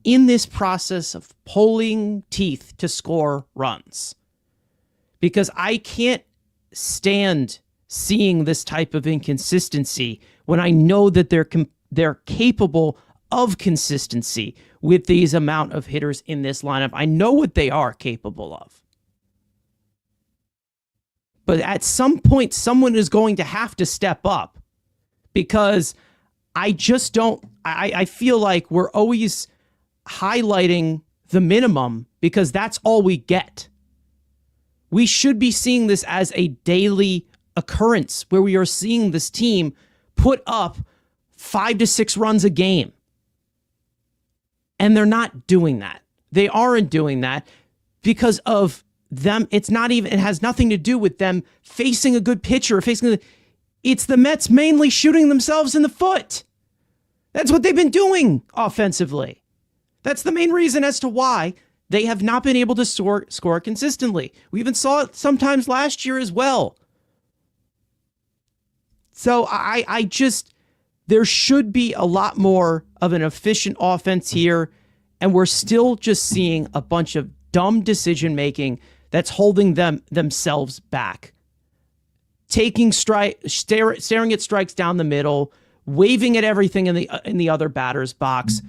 in this process of pulling teeth to score runs. Because I can't stand seeing this type of inconsistency when I know that they're capable of consistency with these amount of hitters in this lineup. I know what they are capable of. But at some point, someone is going to have to step up because I just don't, I feel like we're always highlighting the minimum because that's all we get. We should be seeing this as a daily occurrence where we are seeing this team put up 5 to 6 runs a game. And they're not doing that. They aren't doing that because of them. It has nothing to do with them facing a good pitcher, it's the Mets mainly shooting themselves in the foot. That's what they've been doing offensively. That's the main reason as to why they have not been able to score consistently. We even saw it sometimes last year as well. So there should be a lot more of an efficient offense here, and we're still just seeing a bunch of dumb decision making that's holding themselves back. Staring at strikes down the middle, waving at everything in the other batter's box,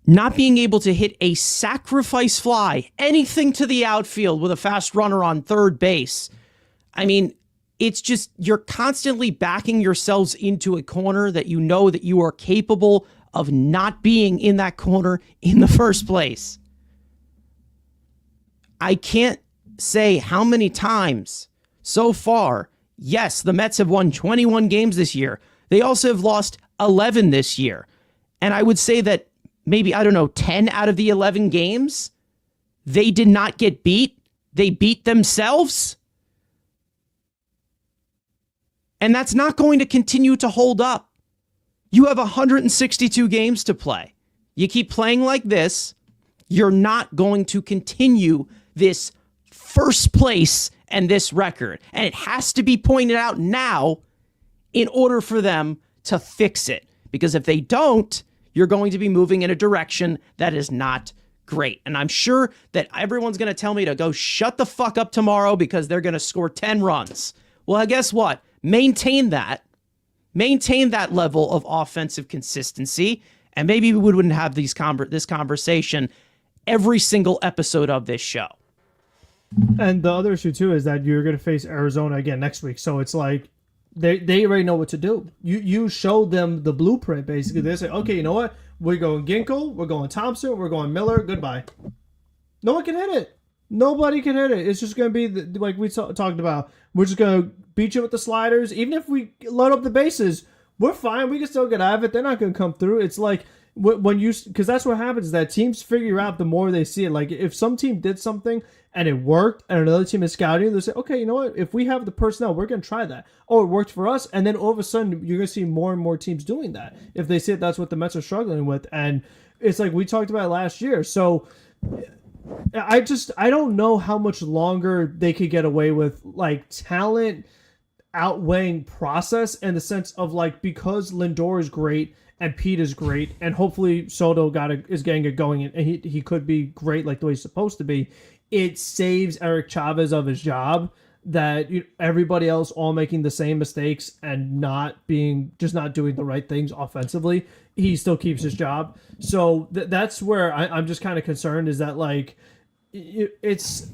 not being able to hit a sacrifice fly, anything to the outfield with a fast runner on third base. I mean, it's just you're constantly backing yourselves into a corner that you know that you are capable of not being in that corner in the first place. I can't say how many times so far. Yes, the Mets have won 21 games this year. They also have lost 11 this year. And I would say that maybe, 10 out of the 11 games, they did not get beat. They beat themselves. And that's not going to continue to hold up. You have 162 games to play. You keep playing like this, you're not going to continue this first place and this record. And it has to be pointed out now in order for them to fix it. Because if they don't, you're going to be moving in a direction that is not great. And I'm sure that everyone's going to tell me to go shut the fuck up tomorrow because they're going to score 10 runs. Well, guess what? Maintain that level of offensive consistency, and maybe we wouldn't have this conversation every single episode of this show. And the other issue too is that you're going to face Arizona again next week, so it's like they already know what to do. You showed them the blueprint basically. They say, okay, you know what? We're going Ginkle, we're going Thompson, we're going Miller. Goodbye. No one can hit it. Nobody can hit it. It's just going to be like we talked about. We're just going to beat you with the sliders. Even if we load up the bases, we're fine. We can still get out of it. They're not going to come through. It's like because that's what happens is that teams figure out the more they see it. Like if some team did something and it worked and another team is scouting, they'll say, okay, you know what? If we have the personnel, we're going to try that. Oh, it worked for us. And then all of a sudden, you're going to see more and more teams doing that if they see that's what the Mets are struggling with. And it's like we talked about last year. So I don't know how much longer they could get away with like talent outweighing process in the sense of like because Lindor is great and Pete is great and hopefully Soto is getting it going and he could be great like the way he's supposed to be. It saves Eric Chavez of his job that everybody else all making the same mistakes and not doing the right things offensively. He still keeps his job. So that's where I'm just kind of concerned is that like it's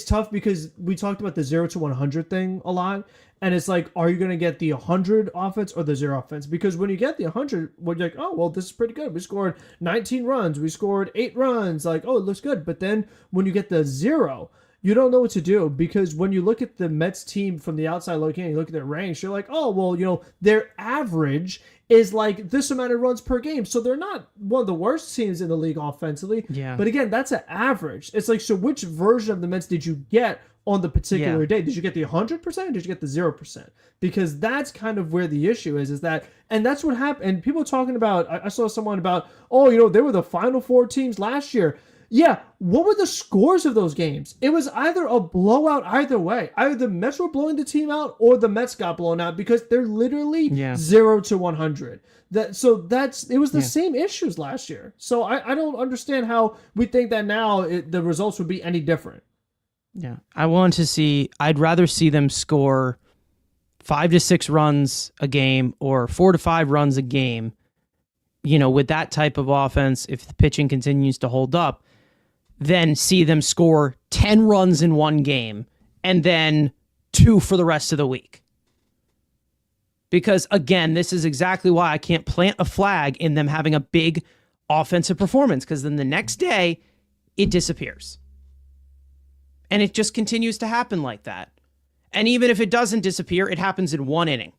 tough because we talked about the 0 to 100 thing a lot. And it's like, are you going to get the 100 offense or the 0 offense? Because when you get the 100, well, you're like, oh, well, this is pretty good. We scored 19 runs. We scored 8 runs. Like, oh, it looks good. But then when you get the 0, you don't know what to do, because when you look at the Mets team from the outside looking in, you look at their ranks, you're like, oh, well, their average is like this amount of runs per game. So they're not one of the worst teams in the league offensively. Yeah. But again, that's an average. It's like, so which version of the Mets did you get on the particular day? Did you get the 100%? Or did you get the 0%? Because that's kind of where the issue is that, and that's what happened. And people talking about, I saw someone about, oh, they were the Final Four teams last year. Yeah, what were the scores of those games? It was either a blowout either way. Either the Mets were blowing the team out or the Mets got blown out, because they're literally 0 to 100. It was the same issues last year. So I don't understand how we think that now the results would be any different. Yeah, I'd rather see them score 5 to 6 runs a game or 4 to 5 runs a game, with that type of offense, if the pitching continues to hold up, than see them score 10 runs in one game and then 2 for the rest of the week. Because, again, this is exactly why I can't plant a flag in them having a big offensive performance, because then the next day, it disappears. And it just continues to happen like that. And even if it doesn't disappear, it happens in one inning.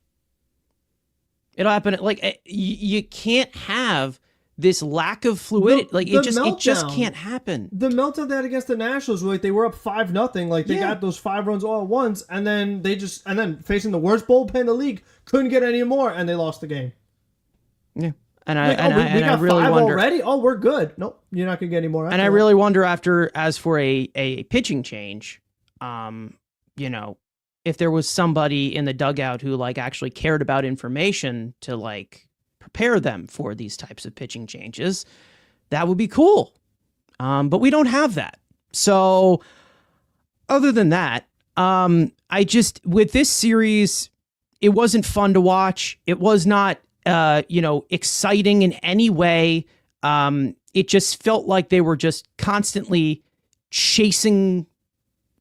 It'll happen, like, you can't have this lack of fluidity. It just can't happen. The meltdown they had against the Nationals, they were up 5-0. Like, they got those 5 runs all at once, and then facing the worst bullpen in the league, couldn't get any more, and they lost the game. Yeah. And we got really 5 wonder already. Oh, we're good. Nope, you're not gonna get any more. And I really wonder as for a pitching change, if there was somebody in the dugout who actually cared about information to prepare them for these types of pitching changes, that would be cool. But we don't have that. So other than that, with this series, it wasn't fun to watch. It was not exciting in any way. It just felt like they were just constantly chasing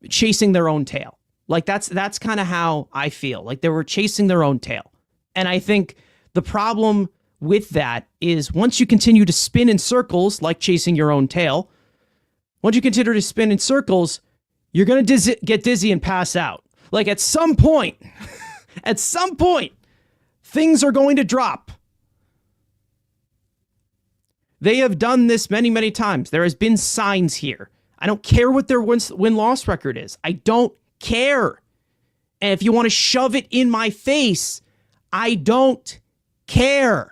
their own tail. That's kind of how I feel. Like they were chasing their own tail. And I think the problem with that is once you continue to spin in circles, like chasing your own tail, once you continue to spin in circles, you're going to get dizzy and pass out. At some point, things are going to drop. They have done this many, many times. There has been signs here. I don't care what their win-loss record is. I don't care. And if you want to shove it in my face, I don't care.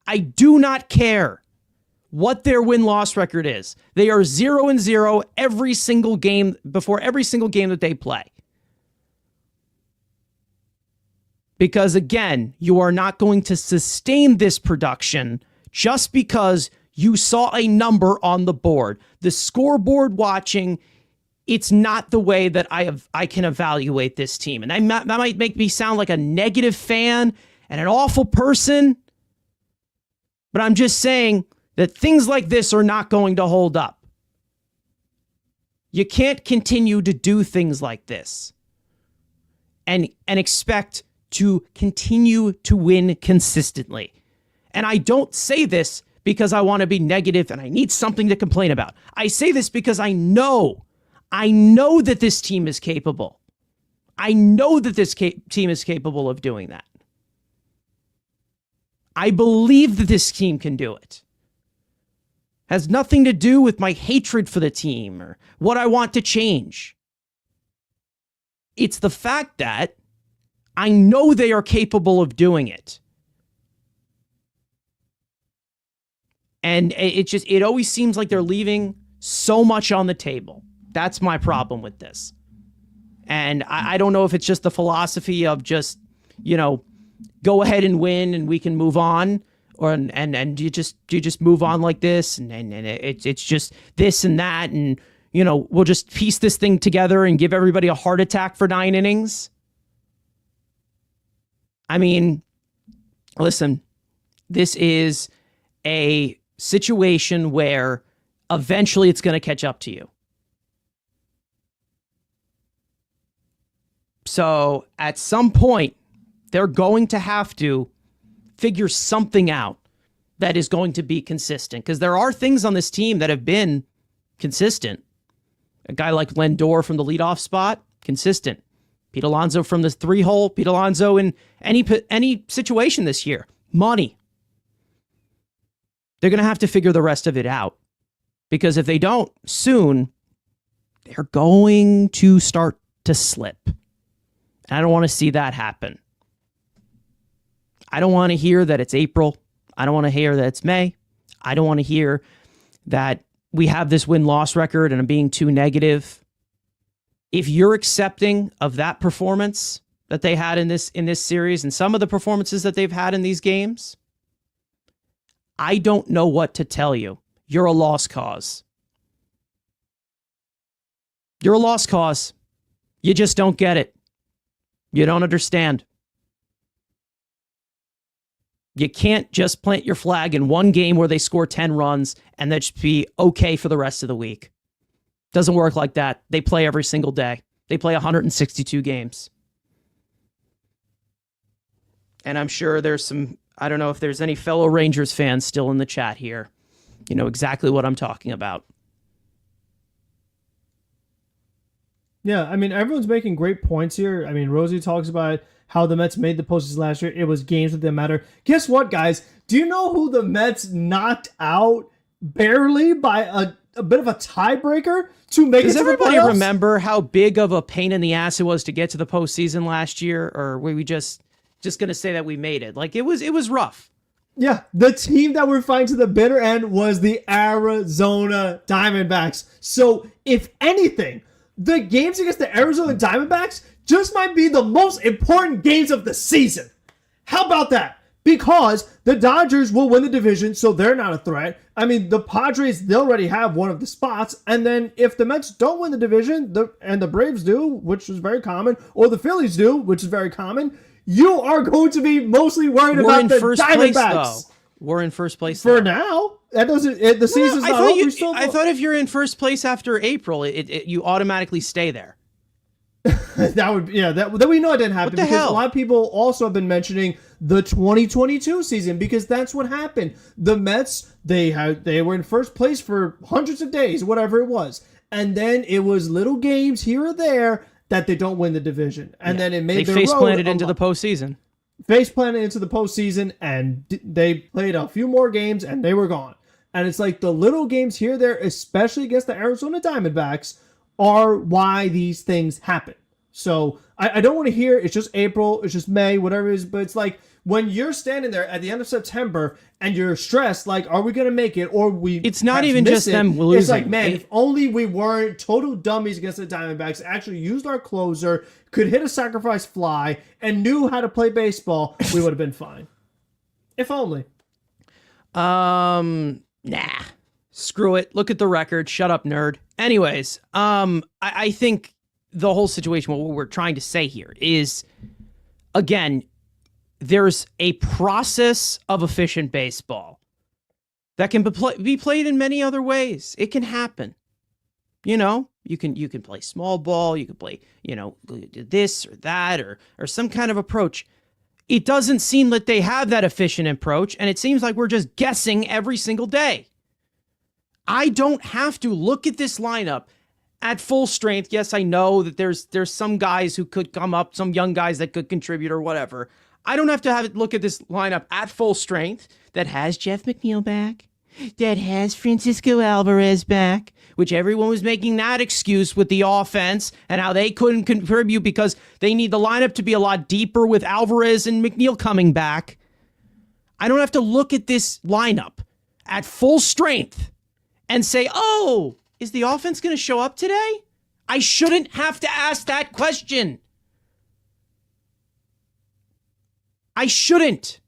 I do not care what their win-loss record is. They are 0-0 every single game before every single game that they play. Because again, you are not going to sustain this production just because you saw a number on the board. The scoreboard watching, it's not the way that I can evaluate this team. And that might make me sound like a negative fan and an awful person. But I'm just saying that things like this are not going to hold up. You can't continue to do things like this and expect to continue to win consistently. And I don't say this because I want to be negative and I need something to complain about. I say this because I know that this team is capable. I know that this team is capable of doing that. I believe that this team can do it. Has nothing to do with my hatred for the team or what I want to change. It's the fact that I know they are capable of doing it. And it always seems like they're leaving so much on the table. That's my problem with this. And I don't know if it's just the philosophy of just, go ahead and win and we can move on, or and you just move on like this, and it's just this and that, and we'll just piece this thing together and give everybody a heart attack for 9 innings. I mean, listen, this is a situation where eventually it's going to catch up to you. So at some point, they're going to have to figure something out that is going to be consistent, because there are things on this team that have been consistent. A guy like Lindor from the leadoff spot, consistent. Pete Alonso from the 3-hole. Pete Alonso in any situation this year. Money. They're going to have to figure the rest of it out, because if they don't, soon, they're going to start to slip. And I don't want to see that happen. I don't want to hear that it's April. I don't want to hear that it's May. I don't want to hear that we have this win-loss record and I'm being too negative. If you're accepting of that performance that they had in this series and some of the performances that they've had in these games, I don't know what to tell you. You're a lost cause. You're a lost cause. You just don't get it. You don't understand. You can't just plant your flag in one game where they score 10 runs and that should be okay for the rest of the week. Doesn't work like that. They play every single day. They play 162 games. And I'm sure there's some, I don't know if there's any fellow Rangers fans still in the chat here. You know exactly what I'm talking about. Yeah, I mean, everyone's making great points here. I mean, Rosie talks about how the Mets made the postseason last year. It was games that didn't matter. Guess what, guys? Do you know who the Mets knocked out barely by a bit of a tiebreaker to make it to the playoffs? Does everybody remember how big of a pain in the ass it was to get to the postseason last year? Or were we just going to say that we made it? Like, it was rough. Yeah, the team that we're fighting to the bitter end was the Arizona Diamondbacks. So, if anything, the games against the Arizona Diamondbacks just might be the most important games of the season. How about that? Because the Dodgers will win the division, so they're not a threat. I mean, the Padres, they already have one of the spots. And then if the Mets don't win the division, and the Braves do, which is very common, or the Phillies do, which is very common, you are going to be mostly worried about the Diamondbacks. We're in first place for now. That doesn't. The season's not over. I thought if you're in first place after April, you automatically stay there. That would, yeah. That we know it didn't happen because a lot of people also have been mentioning the 2022 season, because that's what happened. The Mets, they were in first place for hundreds of days, whatever it was, and then it was little games here or there that they don't win the division, and then it made they face planted into the postseason. Face planted into the postseason, and they played a few more games, and they were gone. And it's like the little games here, there, especially against the Arizona Diamondbacks, are why these things happen. So I don't want to hear it's just April, it's just May, whatever it is, but it's like when you're standing there at the end of September and you're stressed, like, are we going to make it? Or it's not even just them losing. It's like, man, if only we weren't total dummies against the Diamondbacks, actually used our closer, could hit a sacrifice fly, and knew how to play baseball, we would have been fine. If only. Nah. Screw it. Look at the record. Shut up, nerd. Anyways, I think the whole situation, what we're trying to say here is, again, there's a process of efficient baseball that can be played in many other ways. It can happen. You know, you can play small ball, you can play, this or that or some kind of approach. It doesn't seem that they have that efficient approach, and it seems like we're just guessing every single day. I don't have to look at this lineup at full strength. Yes, I know that there's some guys who could come up, some young guys that could contribute or whatever. I don't have to look at this lineup at full strength that has Jeff McNeil back, that has Francisco Alvarez back, which everyone was making that excuse with the offense and how they couldn't contribute because they need the lineup to be a lot deeper with Alvarez and McNeil coming back. I don't have to look at this lineup at full strength and say, oh, is the offense going to show up today? I shouldn't have to ask that question. I shouldn't.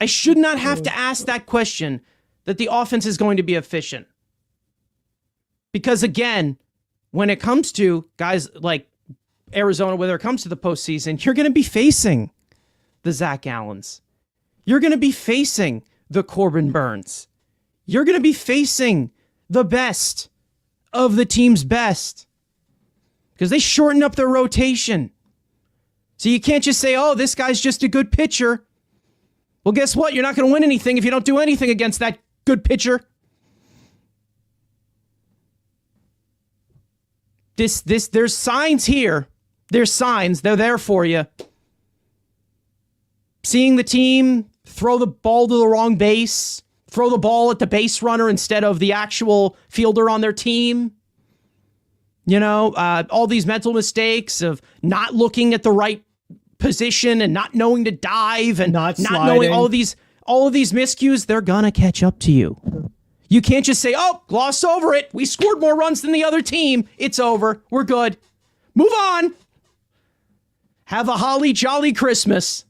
I should not have to ask that question that the offense is going to be efficient. Because again, when it comes to guys like Arizona, whether it comes to the postseason, you're going to be facing the Zach Allens. You're going to be facing the Corbin Burns. You're going to be facing the best of the team's best. because they shorten up their rotation. So you can't just say, oh, this guy's just a good pitcher. Well, guess what? You're not going to win anything if you don't do anything against that good pitcher. There's signs here. There's signs. They're there for you. Seeing the team throw the ball to the wrong base, throw the ball at the base runner instead of the actual fielder on their team. You know, all these mental mistakes of not looking at the right position and not knowing to dive and not knowing all of these miscues, they're gonna catch up to you. You can't just say, oh, gloss over it. We scored more runs than the other team. It's over. We're good. Move on. Have a holly jolly Christmas.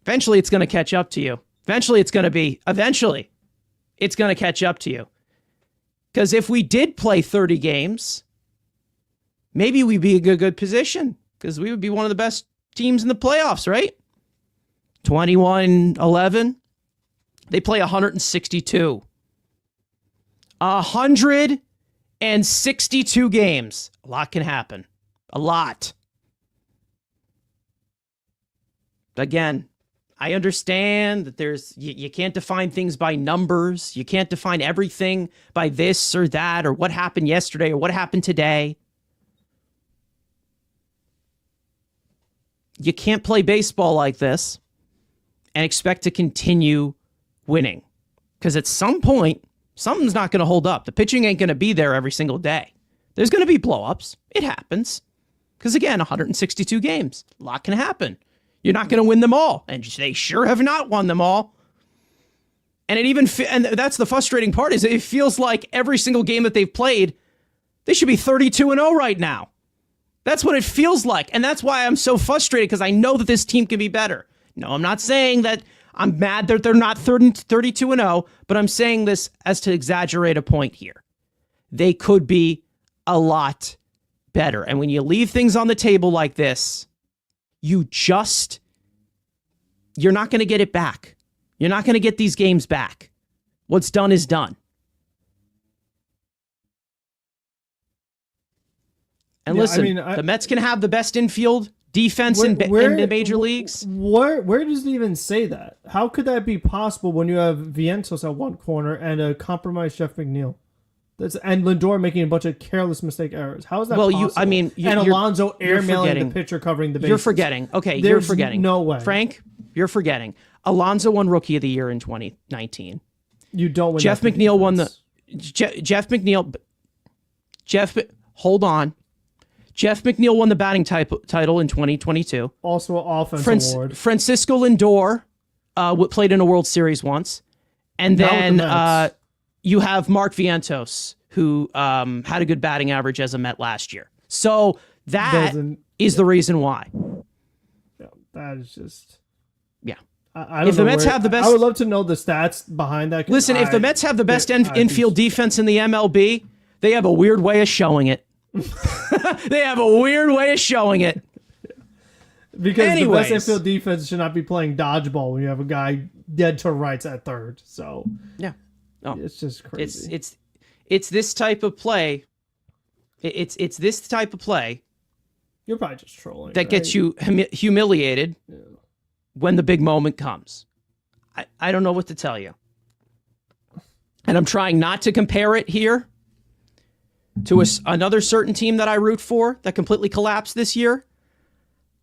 Eventually, it's going to catch up to you. Eventually, it's going to catch up to you. Because if we did play 30 games, maybe we'd be in a good position. Because we would be one of the best teams in the playoffs, right? 21-11. They play 162. 162 games. A lot can happen. A lot. Again, I understand that you can't define things by numbers. You can't define everything by this or that or what happened yesterday or what happened today. You can't play baseball like this and expect to continue winning. Because at some point, something's not going to hold up. The pitching ain't going to be there every single day. There's going to be blow-ups. It happens. Because again, 162 games. A lot can happen. You're not going to win them all. And they sure have not won them all. And and that's the frustrating part, is it feels like every single game that they've played, they should be 32-0 right now. That's what it feels like. And that's why I'm so frustrated, because I know that this team can be better. No, I'm not saying that I'm mad that they're not 32-0, but I'm saying this as to exaggerate a point here. They could be a lot better. And when you leave things on the table like this, you're not going to get it back. You're not going to get these games back. What's done is done. And listen, the Mets can have the best infield defense in the major leagues. Where does it even say that? How could that be possible when you have Vientos at one corner and a compromised Jeff McNeil? And Lindor making a bunch of careless mistake errors. How is that possible? And Alonso airmailing the pitcher covering the bases. You're forgetting. Okay, you're forgetting. No way. Frank, you're forgetting. Alonso won Rookie of the Year in 2019. You don't win. Jeff McNeil won the... Hold on. Jeff McNeil won the batting title in 2022. Also an offense award. Francisco Lindor played in a World Series once. And then you have Mark Vientos, who had a good batting average as a Met last year. So that is the reason why. Yeah, that is just... Yeah. I don't know. Mets have the best... I would love to know the stats behind that. Listen, if the Mets have the best infield defense in the MLB, they have a weird way of showing it. They have a weird way of showing it. Because the best infield defense should not be playing dodgeball when you have a guy dead to rights at third. So yeah, it's just crazy. It's this type of play. It's this type of play. You're probably just trolling. That gets you humiliated when the big moment comes. I don't know what to tell you, and I'm trying not to compare it here to another certain team that I root for that completely collapsed this year.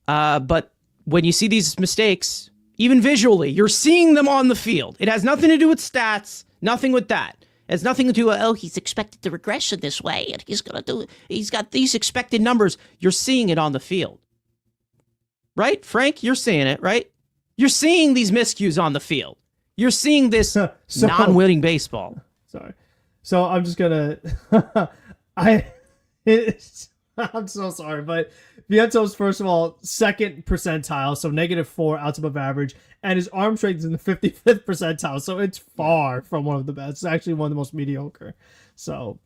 But when you see these mistakes, even visually, you're seeing them on the field. It has nothing to do with stats, nothing with that. It has nothing to do with, he's expected to regress in this way, and he's got these expected numbers. You're seeing it on the field. Right, Frank? You're seeing it, right? You're seeing these miscues on the field. You're seeing this non-winning baseball. Sorry. So I'm just going to... I'm so sorry, but Vientos, first of all, second percentile, so -4 outs above average, and his arm strength is in the 55th percentile, so it's far from one of the best. It's actually one of the most mediocre. So,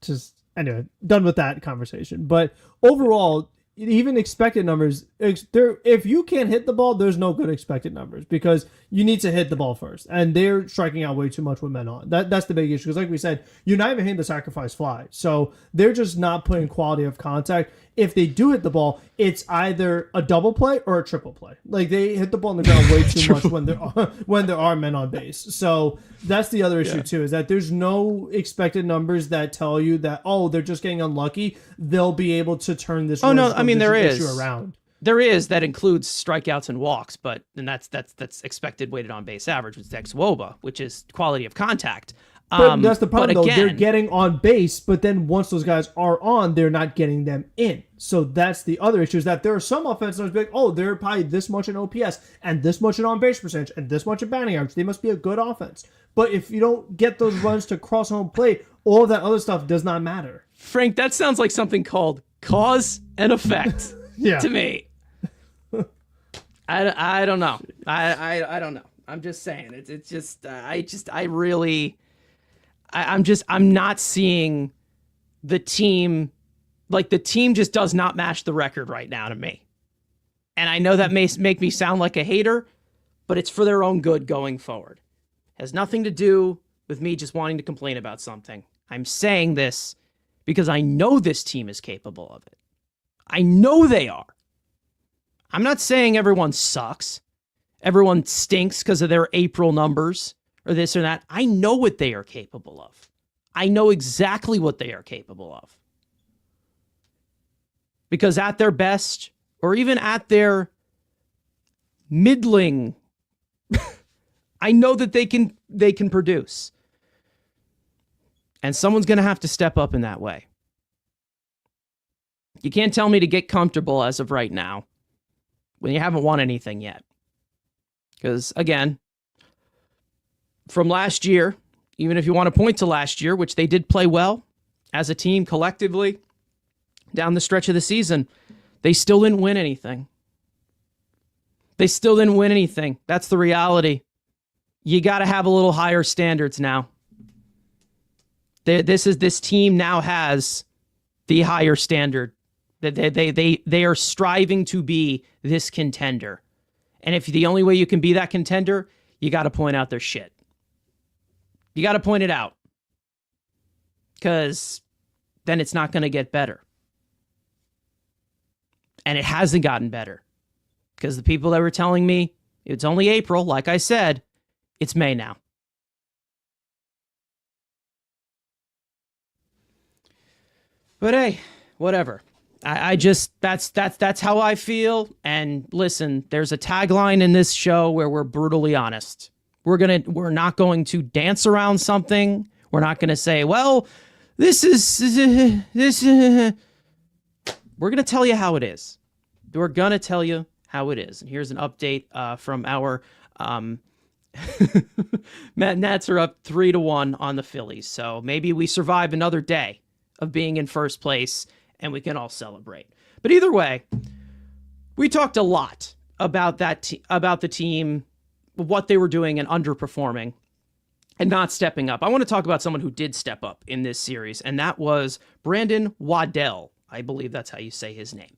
just anyway, done with that conversation. But overall, even expected numbers, if you can't hit the ball, there's no good expected numbers because you need to hit the ball first. And they're striking out way too much with men on. That's the big issue. Because like we said, you're not even hitting the sacrifice fly. So they're just not putting quality of contact. If they do hit the ball, it's either a double play or a triple play. Like they hit the ball on the ground way too much when there are men on base. So that's the other issue too, is that there's no expected numbers that tell you that, oh, they're just getting unlucky. They'll be able to turn this. Oh no, I mean there is issue around. There is that includes strikeouts and walks, but then that's expected weighted on base average, which is xWOBA, which is quality of contact. But that's the problem, though. They're getting on base, but then once those guys are on, they're not getting them in. So that's the other issue, is that there are some offenses like, oh, they're probably this much in OPS and this much in on-base percentage and this much in batting average. They must be a good offense. But if you don't get those runs to cross home plate, all that other stuff does not matter. Frank, that sounds like something called cause and effect to me. I don't know. I don't know. I'm just saying. It's just I'm not seeing the team, like the team just does not match the record right now to me. And I know that may make me sound like a hater, but it's for their own good going forward. It has nothing to do with me just wanting to complain about something. I'm saying this because I know this team is capable of it. I know they are. I'm not saying everyone sucks. Everyone stinks because of their April numbers or this or that. I know what they are capable of. I know exactly what they are capable of. Because at their best, or even at their middling, I know that they can produce. And someone's going to have to step up in that way. You can't tell me to get comfortable as of right now when you haven't won anything yet. Because, again, from last year, even if you want to point to last year, which they did play well as a team collectively down the stretch of the season, they still didn't win anything. That's the reality. You got to have a little higher standards now. This team now has the higher standard. They are striving to be this contender. And if the only way you can be that contender, you got to point out their shit. You got to point it out. Because then it's not going to get better. And it hasn't gotten better. Because the people that were telling me it's only April, like I said, it's May now. But hey, whatever. I just that's how I feel. And listen, there's a tagline in this show where we're brutally honest. We're not going to dance around something. We're not going to say, well, this. We're going to tell you how it is. We're going to tell you how it is. And here's an update from our Nats are up 3-1 on the Phillies. So maybe we survive another day of being in first place and we can all celebrate. But either way, we talked a lot about about the team, what they were doing and underperforming and not stepping up. I want to talk about someone who did step up in this series, and that was Brandon Waddell. I believe that's how you say his name.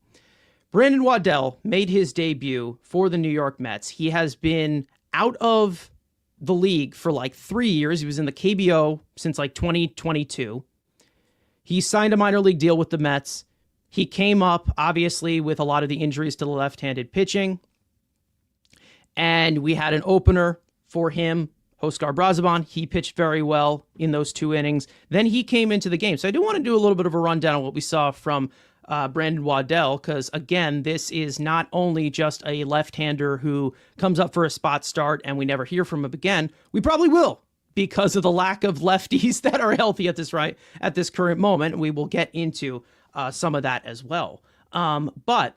Brandon Waddell made his debut for the New York Mets. He has been out of the league for like 3 years. He was in the KBO since like 2022. He signed a minor league deal with the Mets. He came up, obviously, with a lot of the injuries to the left-handed pitching. And we had an opener for him, Oscar Brazaban. He pitched very well in those 2 innings. Then he came into the game. So I do want to do a little bit of a rundown on what we saw from Brandon Waddell, because, again, this is not only just a left-hander who comes up for a spot start and we never hear from him again. We probably will, because of the lack of lefties that are healthy at this current moment. We will get into some of that as well. But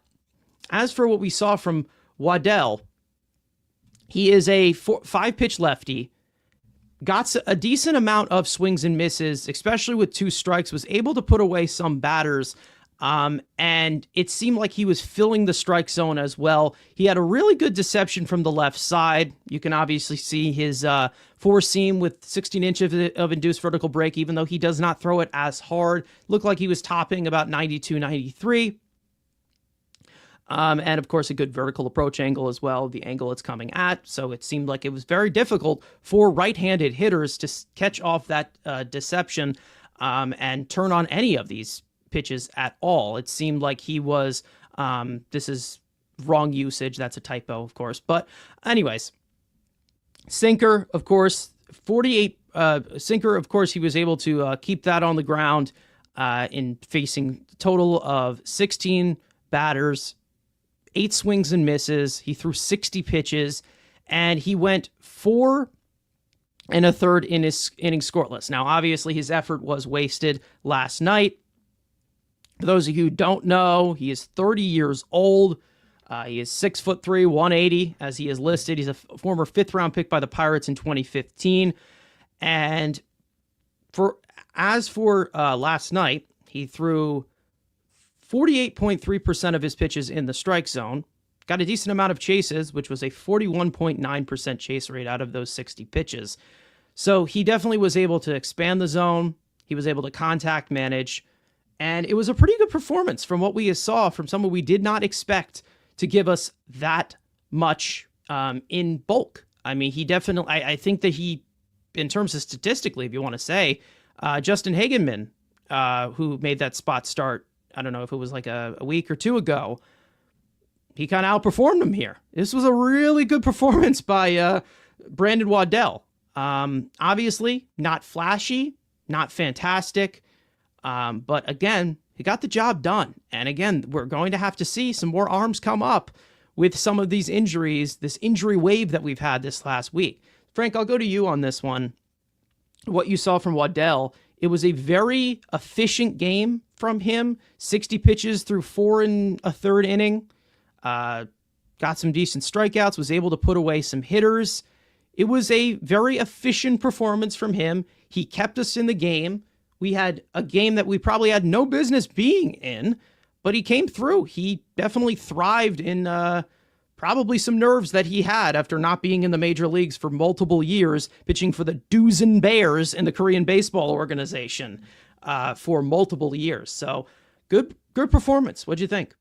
as for what we saw from Waddell, he is a 5-pitch lefty, got a decent amount of swings and misses, especially with 2 strikes, was able to put away some batters. And it seemed like he was filling the strike zone as well. He had a really good deception from the left side. You can obviously see his 4-seam with 16 inches of induced vertical break, even though he does not throw it as hard. Looked like he was topping about 92, 93. And of course, a good vertical approach angle as well, the angle it's coming at. So it seemed like it was very difficult for right-handed hitters to catch off that deception and turn on any of these pitches at all. It seemed like he was, this is wrong usage. That's a typo, of course. But anyways, sinker, of course, 48 sinker, of course, he was able to keep that on the ground in facing a total of 16 batters, 8 swings and misses. He threw 60 pitches, and he went 4 1/3 in his inning scoreless. Now, obviously, his effort was wasted last night. For those of you who don't know, he is 30 years old. He is 6'3", 180, as he is listed. He's a former 5th-round pick by the Pirates in 2015. And as for last night, he threw 48.3% of his pitches in the strike zone, got a decent amount of chases, which was a 41.9% chase rate out of those 60 pitches. So he definitely was able to expand the zone. He was able to contact manage, and it was a pretty good performance from what we saw from someone we did not expect to give us that much in bulk. I mean, he definitely, I think that he, in terms of statistically, if you want to say, Justin Hagenman, who made that spot start, I don't know if it was like a week or 2 ago, he kind of outperformed him here. This was a really good performance by Brandon Waddell. Obviously, not flashy, not fantastic, but again, he got the job done. And again, we're going to have to see some more arms come up with some of these injuries, this injury wave that we've had this last week. Frank, I'll go to you on this one. What you saw from Waddell, it was a very efficient game from him. 60 pitches through 4 1/3 inning. Got some decent strikeouts, was able to put away some hitters. It was a very efficient performance from him. He kept us in the game. We had a game that we probably had no business being in, but he came through. He definitely thrived in probably some nerves that he had after not being in the major leagues for multiple years, pitching for the Doosan Bears in the Korean baseball organization for multiple years. So good performance. What'd you think?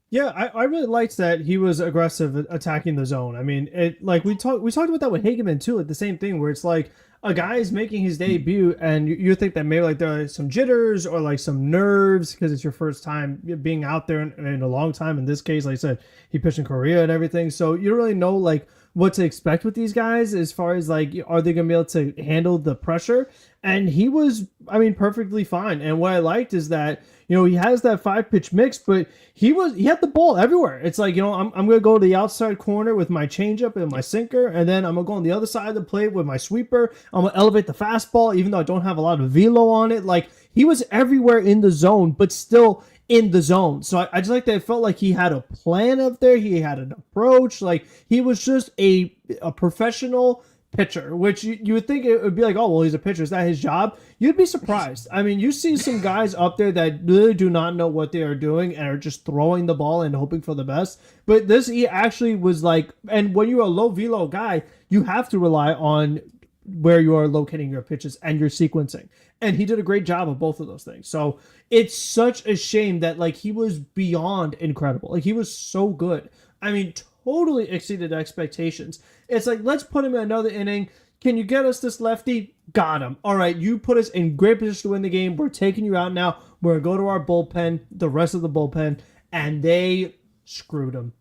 Yeah, I really liked that he was aggressive attacking the zone. I mean, it like we talked about that with Hageman too, at the same thing where it's like a guy is making his debut and you think that maybe like there are some jitters or like some nerves because it's your first time being out there in a long time. In this case, like I said, he pitched in Korea and everything, so you don't really know like what to expect with these guys as far as like, are they going to be able to handle the pressure? And he was, I mean, perfectly fine. And what I liked is that, you know, he has that 5-pitch mix, but he had the ball everywhere. It's like, you know, I'm going to go to the outside corner with my changeup and my sinker, and then I'm going to go on the other side of the plate with my sweeper. I'm going to elevate the fastball, even though I don't have a lot of velo on it. Like, he was everywhere in the zone, but still in the zone. So I just like that it felt like he had a plan up there. He had an approach. Like, he was just a professional pitcher, which you would think it would be like, oh, well, he's a pitcher. Is that his job? You'd be surprised. I mean, you see some guys up there that really do not know what they are doing and are just throwing the ball and hoping for the best. But this, he actually was like, and when you're a low velo guy, you have to rely on where you are locating your pitches and your sequencing. And he did a great job of both of those things. So it's such a shame that like he was beyond incredible. Like he was so good. I mean, totally exceeded expectations. It's like, let's put him in another inning. Can you get us this lefty? Got him. All right, you put us in great position to win the game. We're taking you out now. We're going to go to our bullpen, the rest of the bullpen, and they screwed him.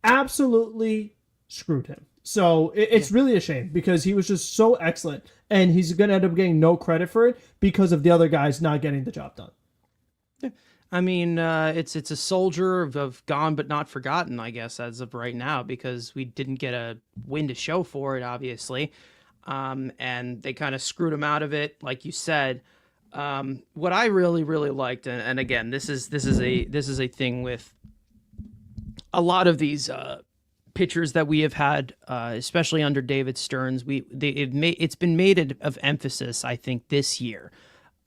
Absolutely screwed him. So it's really a shame because he was just so excellent, and he's going to end up getting no credit for it because of the other guys not getting the job done. Yeah. I mean, it's a soldier of gone but not forgotten, I guess, as of right now, because we didn't get a win to show for it, obviously, and they kind of screwed him out of it, like you said. What I really liked, and again, this is a thing with a lot of these pitchers that we have had, especially under David Stearns. It's been made of emphasis, I think, this year,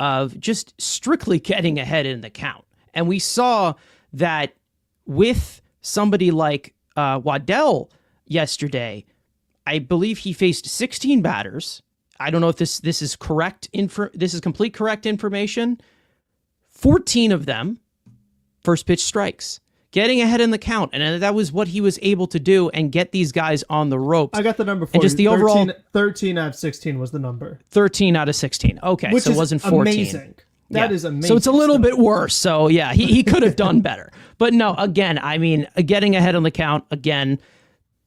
of just strictly getting ahead in the count. And we saw that with somebody like Waddell yesterday. I believe he faced 16 batters. I don't know if this is correct. This is complete correct information. 14 of them first pitch strikes. getting ahead in the count. And that was what he was able to do and get these guys on the ropes. I got the number for and just you. the overall 13 out of 16 was the number. 13 out of 16. Okay, Which so it wasn't 14. Amazing. That is amazing. So it's a little bit worse. So yeah, he could have done better. But no, again, I mean, getting ahead on the count, again,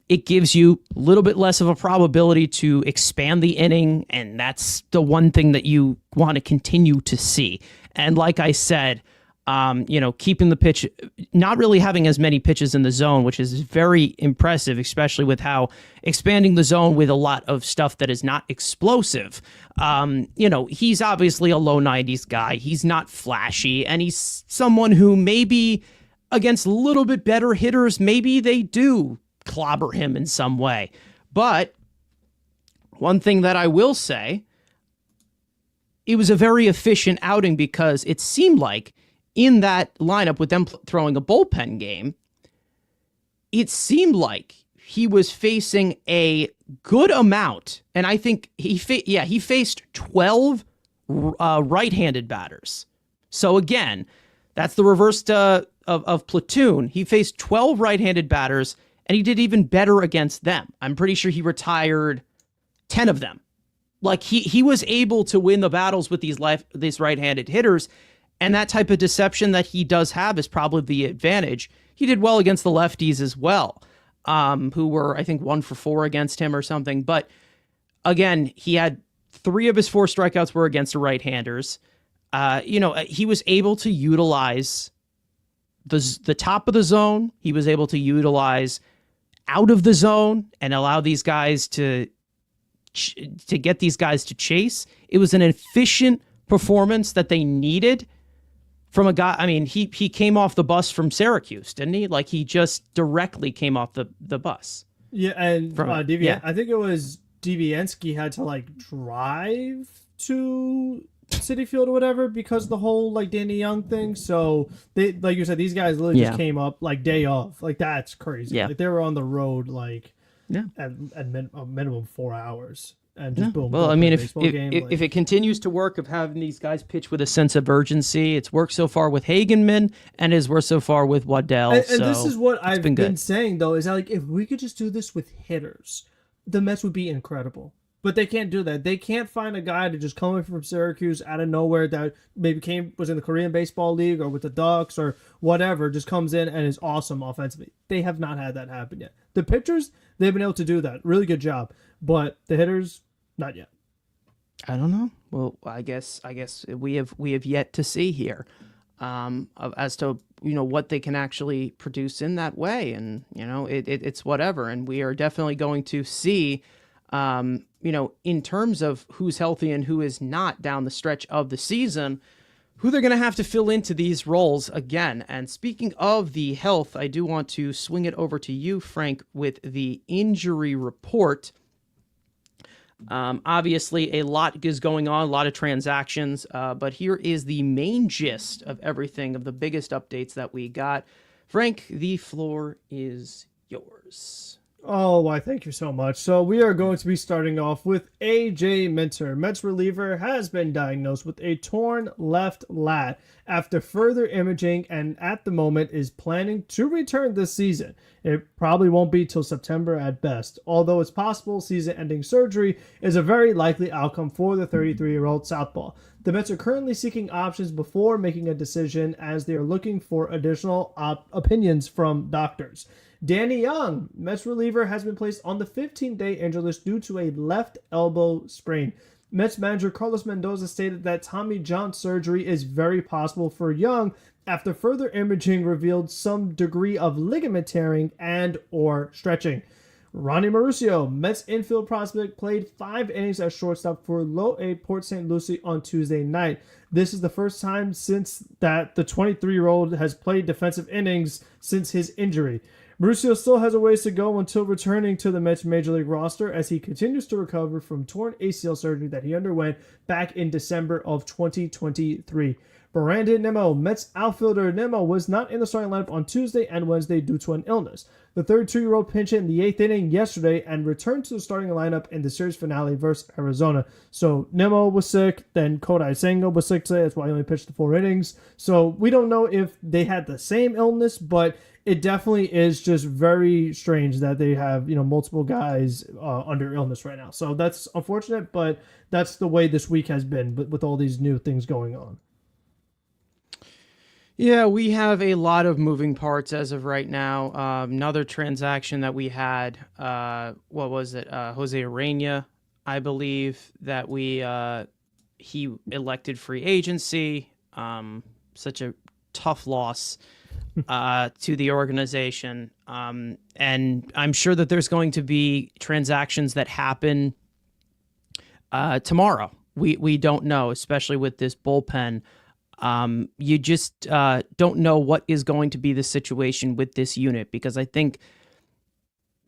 it gives you a little bit less of a probability to expand the inning, and that's the one thing that you want to continue to see. And like I said, keeping the pitch, not really having as many pitches in the zone, which is very impressive, especially with how expanding the zone with a lot of stuff that is not explosive. He's obviously a low 90s guy. He's not flashy, and he's someone who maybe against a little bit better hitters, maybe they do clobber him in some way. But one thing that I will say, it was a very efficient outing because it seemed like in that lineup with them throwing a bullpen game, it seemed like he was facing a good amount. And I think he faced 12 right-handed batters. So again, that's the reverse of Platoon. He faced 12 right-handed batters, and he did even better against them. I'm pretty sure he retired 10 of them. Like he was able to win the battles with these right-handed hitters, and that type of deception that he does have is probably the advantage. He did well against the lefties as well, who were, I think, 1 for 4 against him or something. But again, he had 3 of his 4 strikeouts were against the right-handers. He was able to utilize the top of the zone. He was able to utilize out of the zone and allow these guys to get these guys to chase. It was an efficient performance that they needed from a guy. I mean, he came off the bus from Syracuse, didn't he? Like, he just directly came off the bus. Yeah, and I think it was Deviansky had to drive to Citi Field or whatever because of the whole Danny Young thing. So they, like you said, these guys literally just came up day of. That's crazy. Yeah. They were on the road at minimum 4 hours. And just boom. Well, I mean, if it continues to work of having these guys pitch with a sense of urgency, it's worked so far with Hagenman and has worked so far with Waddell. And this is what I've been saying, though, is that if we could just do this with hitters, the Mets would be incredible. But they can't do that. They can't find a guy to just come in from Syracuse out of nowhere that maybe was in the Korean Baseball League or with the Ducks or whatever, just comes in and is awesome offensively. They have not had that happen yet. The pitchers, they've been able to do that. Really good job. But the hitters, not yet. I don't know. Well, I guess we have yet to see here as to what they can actually produce in that way, and it's whatever. And we are definitely going to see. In terms of who's healthy and who is not down the stretch of the season, who they're going to have to fill into these roles again. And speaking of the health, I do want to swing it over to you, Frank, with the injury report. Obviously, a lot is going on, a lot of transactions, but here is the main gist of everything, of the biggest updates that we got. Frank, the floor is yours. Oh, why, thank you so much. So we are going to be starting off with A.J. Minter. Mets reliever has been diagnosed with a torn left lat after further imaging and at the moment is planning to return this season. It probably won't be till September at best, although it's possible season-ending surgery is a very likely outcome for the 33-year-old southpaw. The Mets are currently seeking options before making a decision as they are looking for additional opinions from doctors. Danny Young, Mets reliever, has been placed on the 15-day injury list due to a left elbow sprain. Mets manager Carlos Mendoza stated that Tommy John surgery is very possible for Young after further imaging revealed some degree of ligament tearing and or stretching. Ronnie Mauricio, Mets infield prospect, played 5 innings at shortstop for Low A Port St. Lucie on Tuesday night. This is the first time since that the 23-year-old has played defensive innings since his injury. Mauricio still has a ways to go until returning to the Mets Major League roster as he continues to recover from torn ACL surgery that he underwent back in December of 2023. Brandon Nimmo, Mets outfielder Nimmo, was not in the starting lineup on Tuesday and Wednesday due to an illness. The 32-year-old pinch hit in the 8th inning yesterday and returned to the starting lineup in the series finale versus Arizona. So Nimmo was sick, then Kodai Senga was sick today. That's why he only pitched the 4 innings. So we don't know if they had the same illness, but it definitely is just very strange that they have, multiple guys under illness right now. So that's unfortunate, but that's the way this week has been with all these new things going on. Yeah, we have a lot of moving parts as of right now. Another transaction that we had, what was it? Jose Urena, I believe, that he elected free agency. Such a tough loss to the organization. And I'm sure that there's going to be transactions that happen tomorrow. We don't know, especially with this bullpen. You just don't know what is going to be the situation with this unit, because I think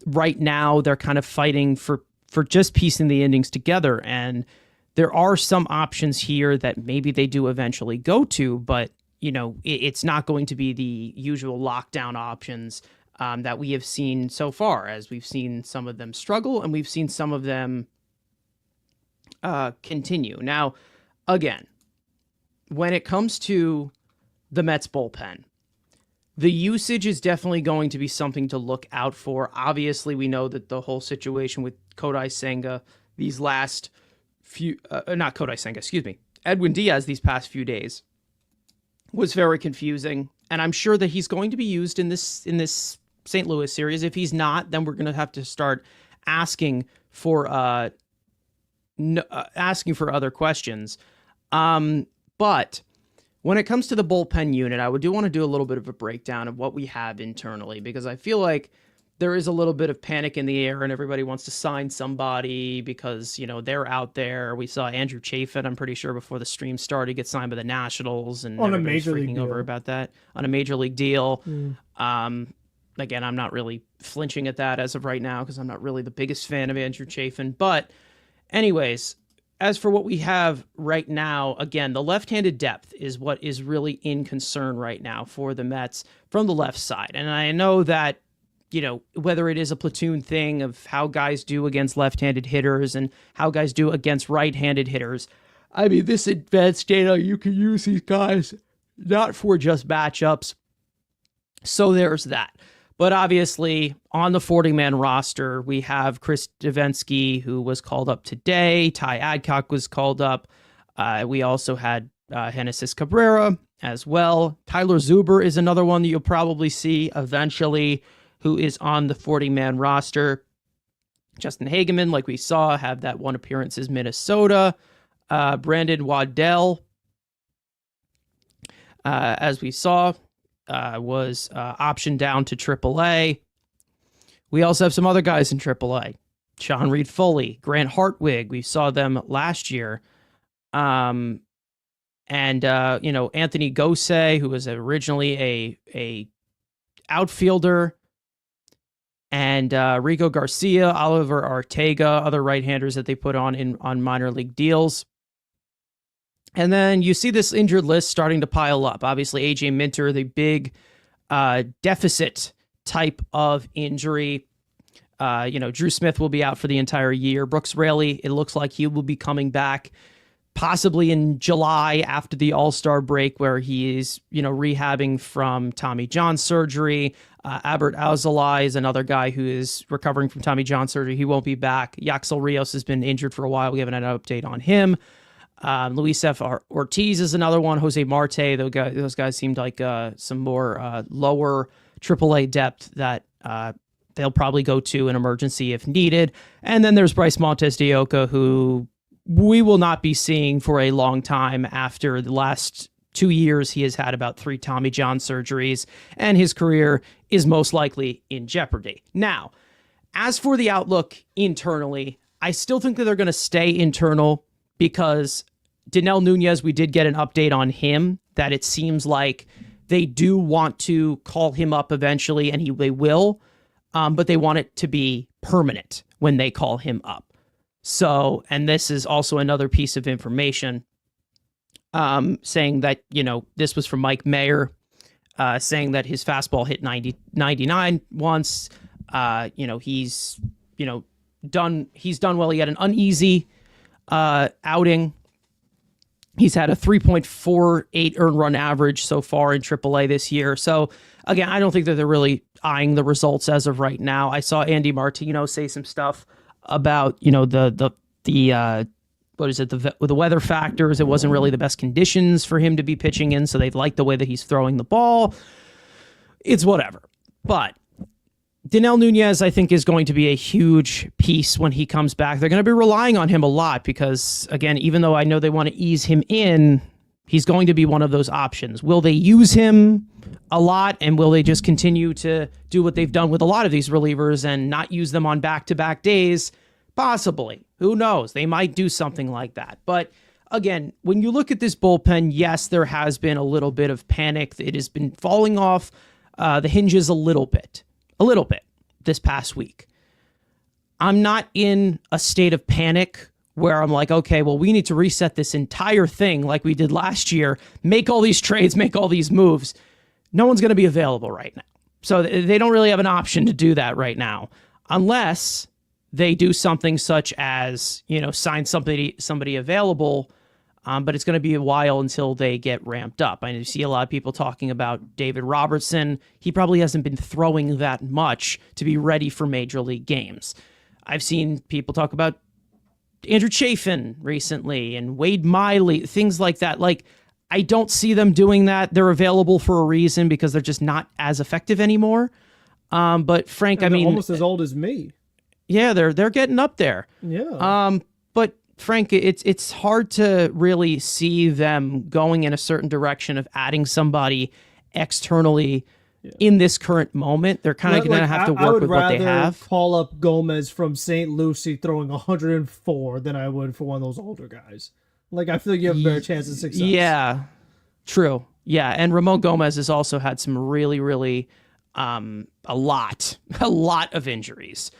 right now they're kind of fighting for just piecing the innings together. And there are some options here that maybe they do eventually go to, but it's not going to be the usual lockdown options that we have seen so far, as we've seen some of them struggle and we've seen some of them continue. Now, again, when it comes to the Mets bullpen, the usage is definitely going to be something to look out for. Obviously, we know that the whole situation with Kodai Senga these last few, not Kodai Senga, excuse me, Edwin Diaz these past few days was very confusing. And I'm sure that he's going to be used in this St. Louis series. If he's not, then we're going to have to start asking for other questions. But when it comes to the bullpen unit, I do want to do a little bit of a breakdown of what we have internally, because I feel like there is a little bit of panic in the air and everybody wants to sign somebody because, they're out there. We saw Andrew Chafin, I'm pretty sure, before the stream started, get signed by the Nationals, and on a major league deal. Over about that on a major league deal. Again, I'm not really flinching at that as of right now because I'm not really the biggest fan of Andrew Chafin. But anyways, as for what we have right now, again, the left-handed depth is what is really in concern right now for the Mets from the left side. And I know that, whether it is a platoon thing of how guys do against left-handed hitters and how guys do against right-handed hitters, I mean, this advanced data, you can use these guys not for just matchups. So there's that. But obviously, on the 40-man roster, we have Chris Davinsky, who was called up today. Ty Adcock was called up. We also had Genesis Cabrera as well. Tyler Zuber is another one that you'll probably see eventually, who is on the 40-man roster. Justin Hageman, like we saw, have that one appearance as Minnesota. Brandon Waddell, as we saw, was optioned down to AAA. We also have some other guys in AAA. Sean Reed Foley, Grant Hartwig. We saw them last year. And Anthony Gose, who was originally a outfielder. And Rico Garcia, Oliver Ortega, other right-handers that they put on minor league deals. And then you see this injured list starting to pile up. Obviously, A.J. Minter, the big deficit type of injury. Drew Smith will be out for the entire year. Brooks Raley, it looks like he will be coming back possibly in July after the All-Star break, where he is, rehabbing from Tommy John surgery. Albert Alzolay is another guy who is recovering from Tommy John surgery. He won't be back. Yaxel Rios has been injured for a while. We haven't had an update on him. Luis F. Ortiz is another one. Jose Marte, those guys seemed like some more lower AAA depth that they'll probably go to an emergency if needed. And then there's Bryce Montes de Oca, who we will not be seeing for a long time. After the last 2 years, he has had about 3 Tommy John surgeries, and his career is most likely in jeopardy. Now, as for the outlook internally, I still think that they're going to stay internal, because Danel Nunez, we did get an update on him that it seems like they do want to call him up eventually, and they will, but they want it to be permanent when they call him up. So, and this is also another piece of information. saying that, this was from Mike Mayer, saying that his fastball hit 99 once. He's, he's done well. He had an uneasy outing. He's had a 3.48 earned run average so far in AAA this year. So again, I don't think that they're really eyeing the results as of right now. I saw Andy Martino say some stuff about, the what is it, the weather factors. It wasn't really the best conditions for him to be pitching in, so they like the way that he's throwing the ball. It's whatever. But Danel Nunez, I think, is going to be a huge piece when he comes back. They're going to be relying on him a lot because, again, even though I know they want to ease him in, he's going to be one of those options. Will they use him a lot, and will they just continue to do what they've done with a lot of these relievers and not use them on back-to-back days? Possibly. Who knows? They might do something like that. But again, when you look at this bullpen, yes, there has been a little bit of panic. It has been falling off the hinges a little bit this past week. I'm not in a state of panic where I'm like, okay, well, we need to reset this entire thing like we did last year, make all these trades, make all these moves. No one's going to be available right now. So they don't really have an option to do that right now, unless they do something such as, sign somebody available, but it's going to be a while until they get ramped up. I see a lot of people talking about David Robertson. He probably hasn't been throwing that much to be ready for major league games. I've seen people talk about Andrew Chafin recently and Wade Miley, things like that. Like, I don't see them doing that. They're available for a reason because they're just not as effective anymore. But Frank, I mean, almost as old as me. Yeah, they're getting up there. Yeah. But Frank, it's hard to really see them going in a certain direction of adding somebody externally in this current moment. They're kind of going to have to work with what they have. I would rather call up Gomez from St. Lucie throwing 104 than I would for one of those older guys. Like, I feel like you have a better chance of success. Yeah, true. Yeah, and Ramon Gomez has also had some really, really, a lot of injuries.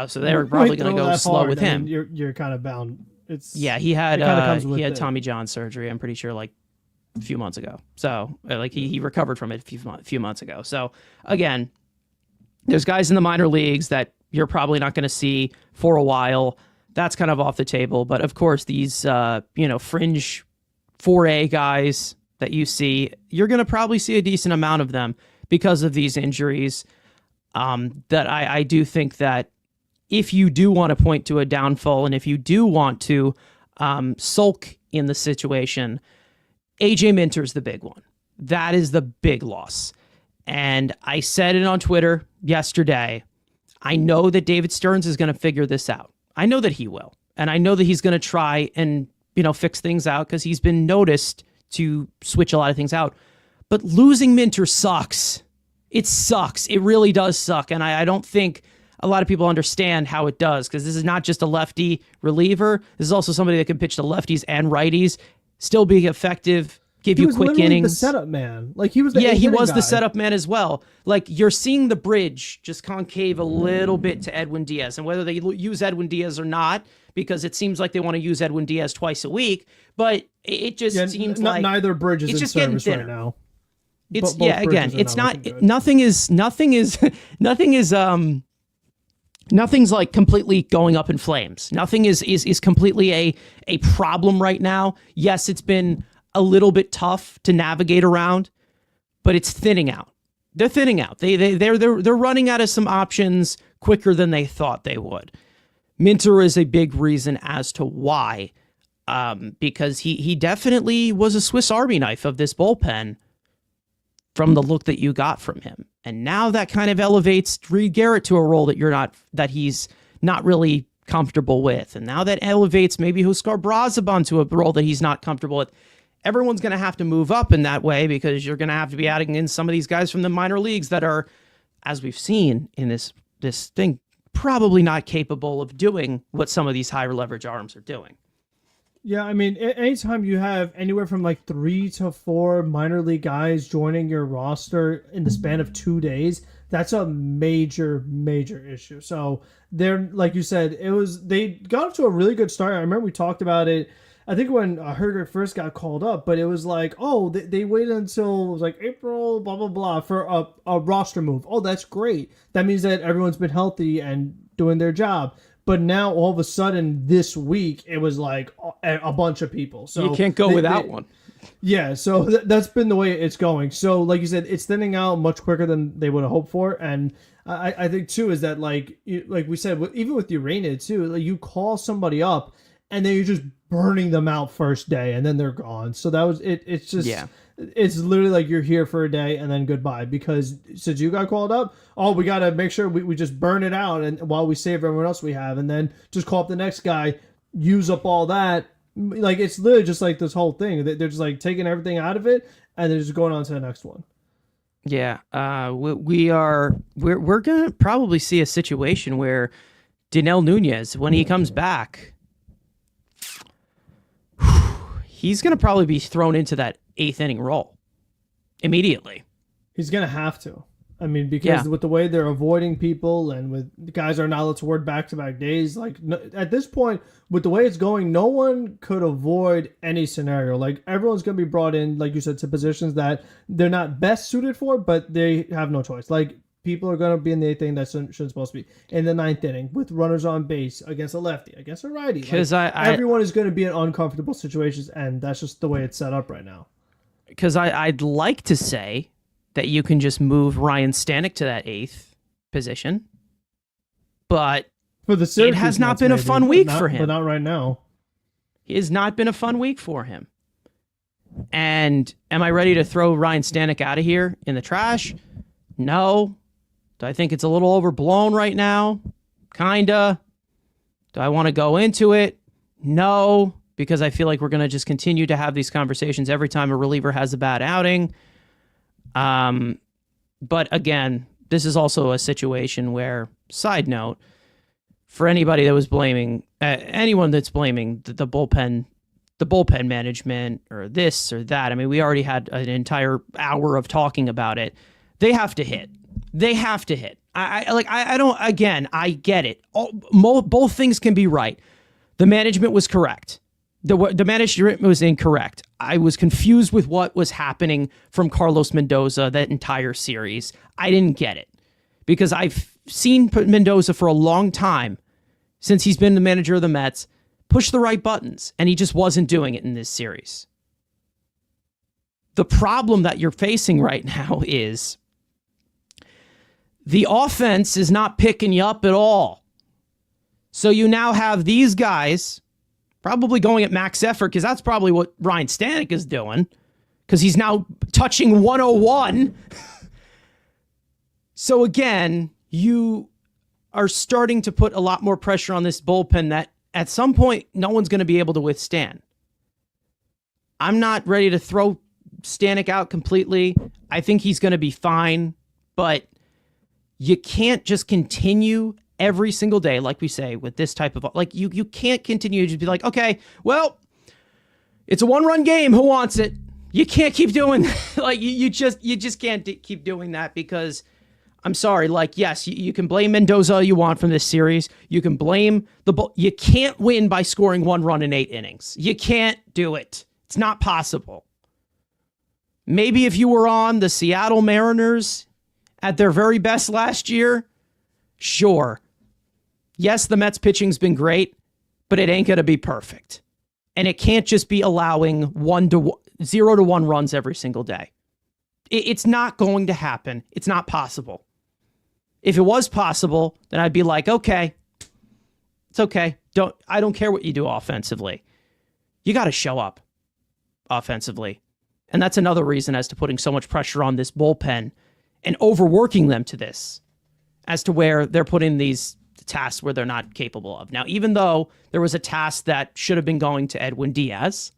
So they're probably going to go slow with him. You're kind of bound. He had Tommy John surgery. I'm pretty sure like a few months ago. So like he recovered from it a few months ago. So again, there's guys in the minor leagues that you're probably not going to see for a while. That's kind of off the table. But of course, these fringe 4A guys that you see, you're going to probably see a decent amount of them because of these injuries. That I do think that if you do want to point to a downfall and if you do want to sulk in the situation, AJ Minter's the big one. That is the big loss. And I said it on Twitter yesterday. I know that David Stearns is going to figure this out. I know that he will. And I know that he's going to try and, fix things out because he's been noticed to switch a lot of things out. But losing Minter sucks. It sucks. It really does suck. And I don't think a lot of people understand how it does, because this is not just a lefty reliever. This is also somebody that can pitch to lefties and righties, still be effective, give you quick innings. He was the setup man. Like, he was the the setup man as well. Like, you're seeing the bridge just concave a little bit to Edwin Diaz, and whether they use Edwin Diaz or not, because it seems like they want to use Edwin Diaz twice a week, but it just seems like neither bridge is in service right now. It's it's not. Nothing's like completely going up in flames. Nothing is completely a problem right now. Yes, it's been a little bit tough to navigate around, but it's thinning out. They're thinning out. They're running out of some options quicker than they thought they would. Minter is a big reason as to why, because he definitely was a Swiss Army knife of this bullpen from the look that you got from him. And now that kind of elevates Reed Garrett to a role that he's not really comfortable with. And now that elevates maybe Huskar Brazaban to a role that he's not comfortable with. Everyone's going to have to move up in that way, because you're going to have to be adding in some of these guys from the minor leagues that are, as we've seen in this thing, probably not capable of doing what some of these higher leverage arms are doing. Yeah, I mean, anytime you have anywhere from like 3 to 4 minor league guys joining your roster in the span of 2 days, that's a major, major issue. So they're, like you said, they got off to a really good start. I remember we talked about it I think when Herder first got called up, but it was like, oh, they waited until it was like April, blah blah blah, for a roster move. Oh, that's great. That means that everyone's been healthy and doing their job. But now all of a sudden this week it was like a bunch of people. So you can't go without one. Yeah, so that's been the way it's going. So, like you said, it's thinning out much quicker than they would have hoped for, and I think too is that like we said, even with Urania too, like you call somebody up and then you're just burning them out first day, and then they're gone. So that was it. It's just it's literally like you're here for a day and then goodbye, because since you got called up, oh, we got to make sure we just burn it out, and while we save everyone else we have, and then just call up the next guy, use up all that. Like, it's literally just like this whole thing. They're just like taking everything out of it and they're just going on to the next one. Yeah, we're gonna probably see a situation where Daniel Nunez, when he comes back, he's gonna probably be thrown into that 8th inning role immediately. He's gonna have to. I mean, because with the way they're avoiding people and with the guys are not allowed to work back-to-back days, like at this point, with the way it's going, no one could avoid any scenario. Like, everyone's going to be brought in, like you said, to positions that they're not best suited for, but they have no choice. Like, people are going to be in the 8th inning that shouldn't supposed to be. In the 9th inning, with runners on base, against a lefty, against a righty. Because everyone is going to be in uncomfortable situations, and that's just the way it's set up right now. Because I'd like to say that you can just move Ryan Stanek to that 8th position, but for the Syracuse it has not been a fun week for him. But not right now. It has not been a fun week for him. And am I ready to throw Ryan Stanek out of here in the trash? No. Do I think it's a little overblown right now? Kinda. Do I want to go into it? No, because I feel like we're going to just continue to have these conversations every time a reliever has a bad outing. But again, this is also a situation where, side note, for anybody that was blaming, anyone that's blaming the bullpen management or this or that, I mean, we already had an entire hour of talking about it. They have to hit. I get it. Both things can be right. The management was correct. The management was incorrect. I was confused with what was happening from Carlos Mendoza that entire series. I didn't get it because I've seen Mendoza for a long time since he's been the manager of the Mets push the right buttons, and he just wasn't doing it in this series. The problem that you're facing right now is the offense is not picking you up at all. So you now have these guys probably going at max effort, because that's probably what Ryan Stanek is doing, because he's now touching 101. So again, you are starting to put a lot more pressure on this bullpen that at some point no one's going to be able to withstand. I'm not ready to throw Stanek out completely. I think he's going to be fine, but you can't just continue every single day, like we say, with this type of, like, you can't continue to just be like, okay, well, it's a 1-run game. Who wants it? You can't keep doing that. Like, you just can't keep doing that, because I'm sorry. Like, yes, you can blame Mendoza all you want from this series. You can blame you can't win by scoring 1 run in 8 innings. You can't do it. It's not possible. Maybe if you were on the Seattle Mariners at their very best last year, sure. Yes, the Mets pitching's been great, but it ain't going to be perfect. And it can't just be allowing 0 to 1 runs every single day. It's not going to happen. It's not possible. If it was possible, then I'd be like, okay, it's okay. I don't care what you do offensively. You got to show up offensively. And that's another reason as to putting so much pressure on this bullpen and overworking them to this, as to where they're putting these tasks where they're not capable of. Now, even though there was a task that should have been going to Edwin Diaz,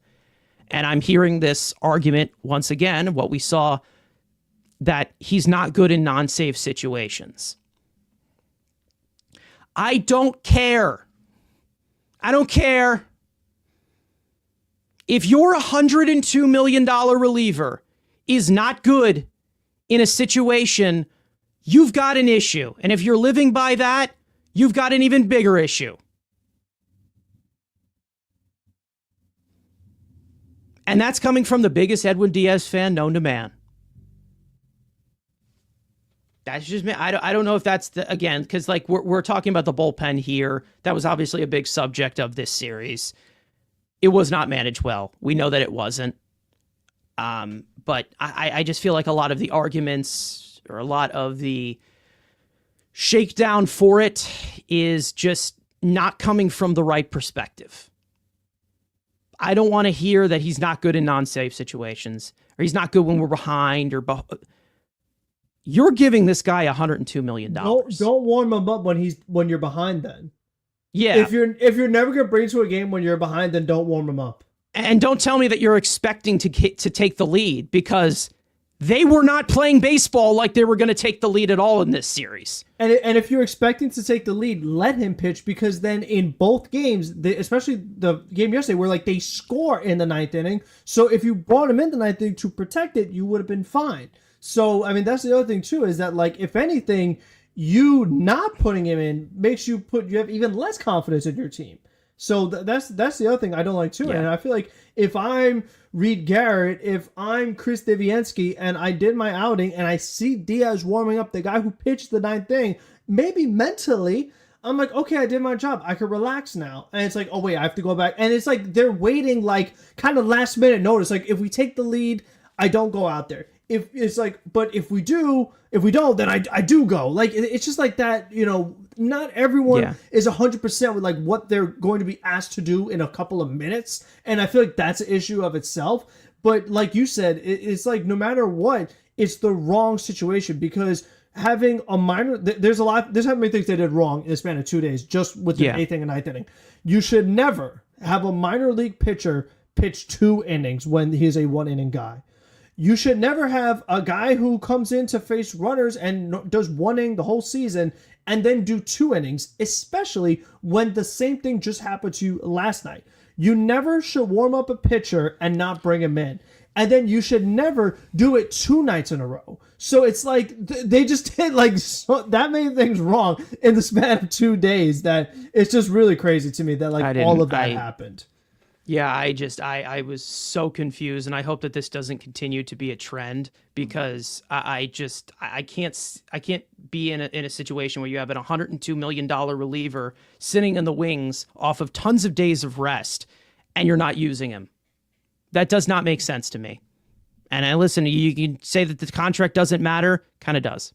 and I'm hearing this argument once again, what we saw, that he's not good in non-save situations. I don't care. I don't care. If your $102 million reliever is not good in a situation, you've got an issue. And if you're living by that, you've got an even bigger issue. And that's coming from the biggest Edwin Diaz fan known to man. That's just me. I don't know if that's again, because like we're talking about the bullpen here. That was obviously a big subject of this series. It was not managed well. We know that it wasn't. But I just feel like a lot of the arguments or a lot of the shakedown for it is just not coming from the right perspective. I don't want to hear that he's not good in non-safe situations or he's not good when we're behind or you're giving this guy $102 million. Don't warm him up when you're behind then. Yeah. If you're never gonna bring to a game when you're behind, then don't warm him up. And don't tell me that you're expecting to take the lead, because they were not playing baseball like they were going to take the lead at all in this series. And if you're expecting to take the lead, let him pitch, because then in both games, especially the game yesterday, where like they score in the ninth inning. So if you brought him in the ninth inning to protect it, you would have been fine. So I mean, that's the other thing too, is that like if anything, you not putting him in makes you have even less confidence in your team. So that's the other thing I don't like too. Yeah. And I feel like if I'm Reed Garrett, if I'm Chris Deviansky, and I did my outing and I see Diaz warming up, the guy who pitched the ninth inning, maybe mentally I'm like, okay, I did my job. I can relax now. And it's like, oh wait, I have to go back. And it's like they're waiting like kind of last minute notice. Like if we take the lead, I don't go out there. If it's like, but if we don't, then I do go. Like it's just like that, you know. Not everyone is 100% with like what they're going to be asked to do in a couple of minutes, and I feel like that's an issue of itself. But like you said, it's like no matter what, it's the wrong situation, because having a minor, there's how many things they did wrong in the span of 2 days just with the eighth inning and ninth inning. You should never have a minor league pitcher pitch 2 innings when he's a 1 inning guy. You should never have a guy who comes in to face runners and does 1 inning the whole season and then do 2 innings, especially when the same thing just happened to you last night. You never should warm up a pitcher and not bring him in. And then you should never do it 2 nights in a row. So it's like they just did like that many things wrong in the span of 2 days that it's just really crazy to me that like all of that happened. Yeah, I was so confused, and I hope that this doesn't continue to be a trend, because I can't be in a situation where you have an $102 million reliever sitting in the wings off of tons of days of rest and you're not using him. That does not make sense to me. And I listen, you can say that the contract doesn't matter, kind of does.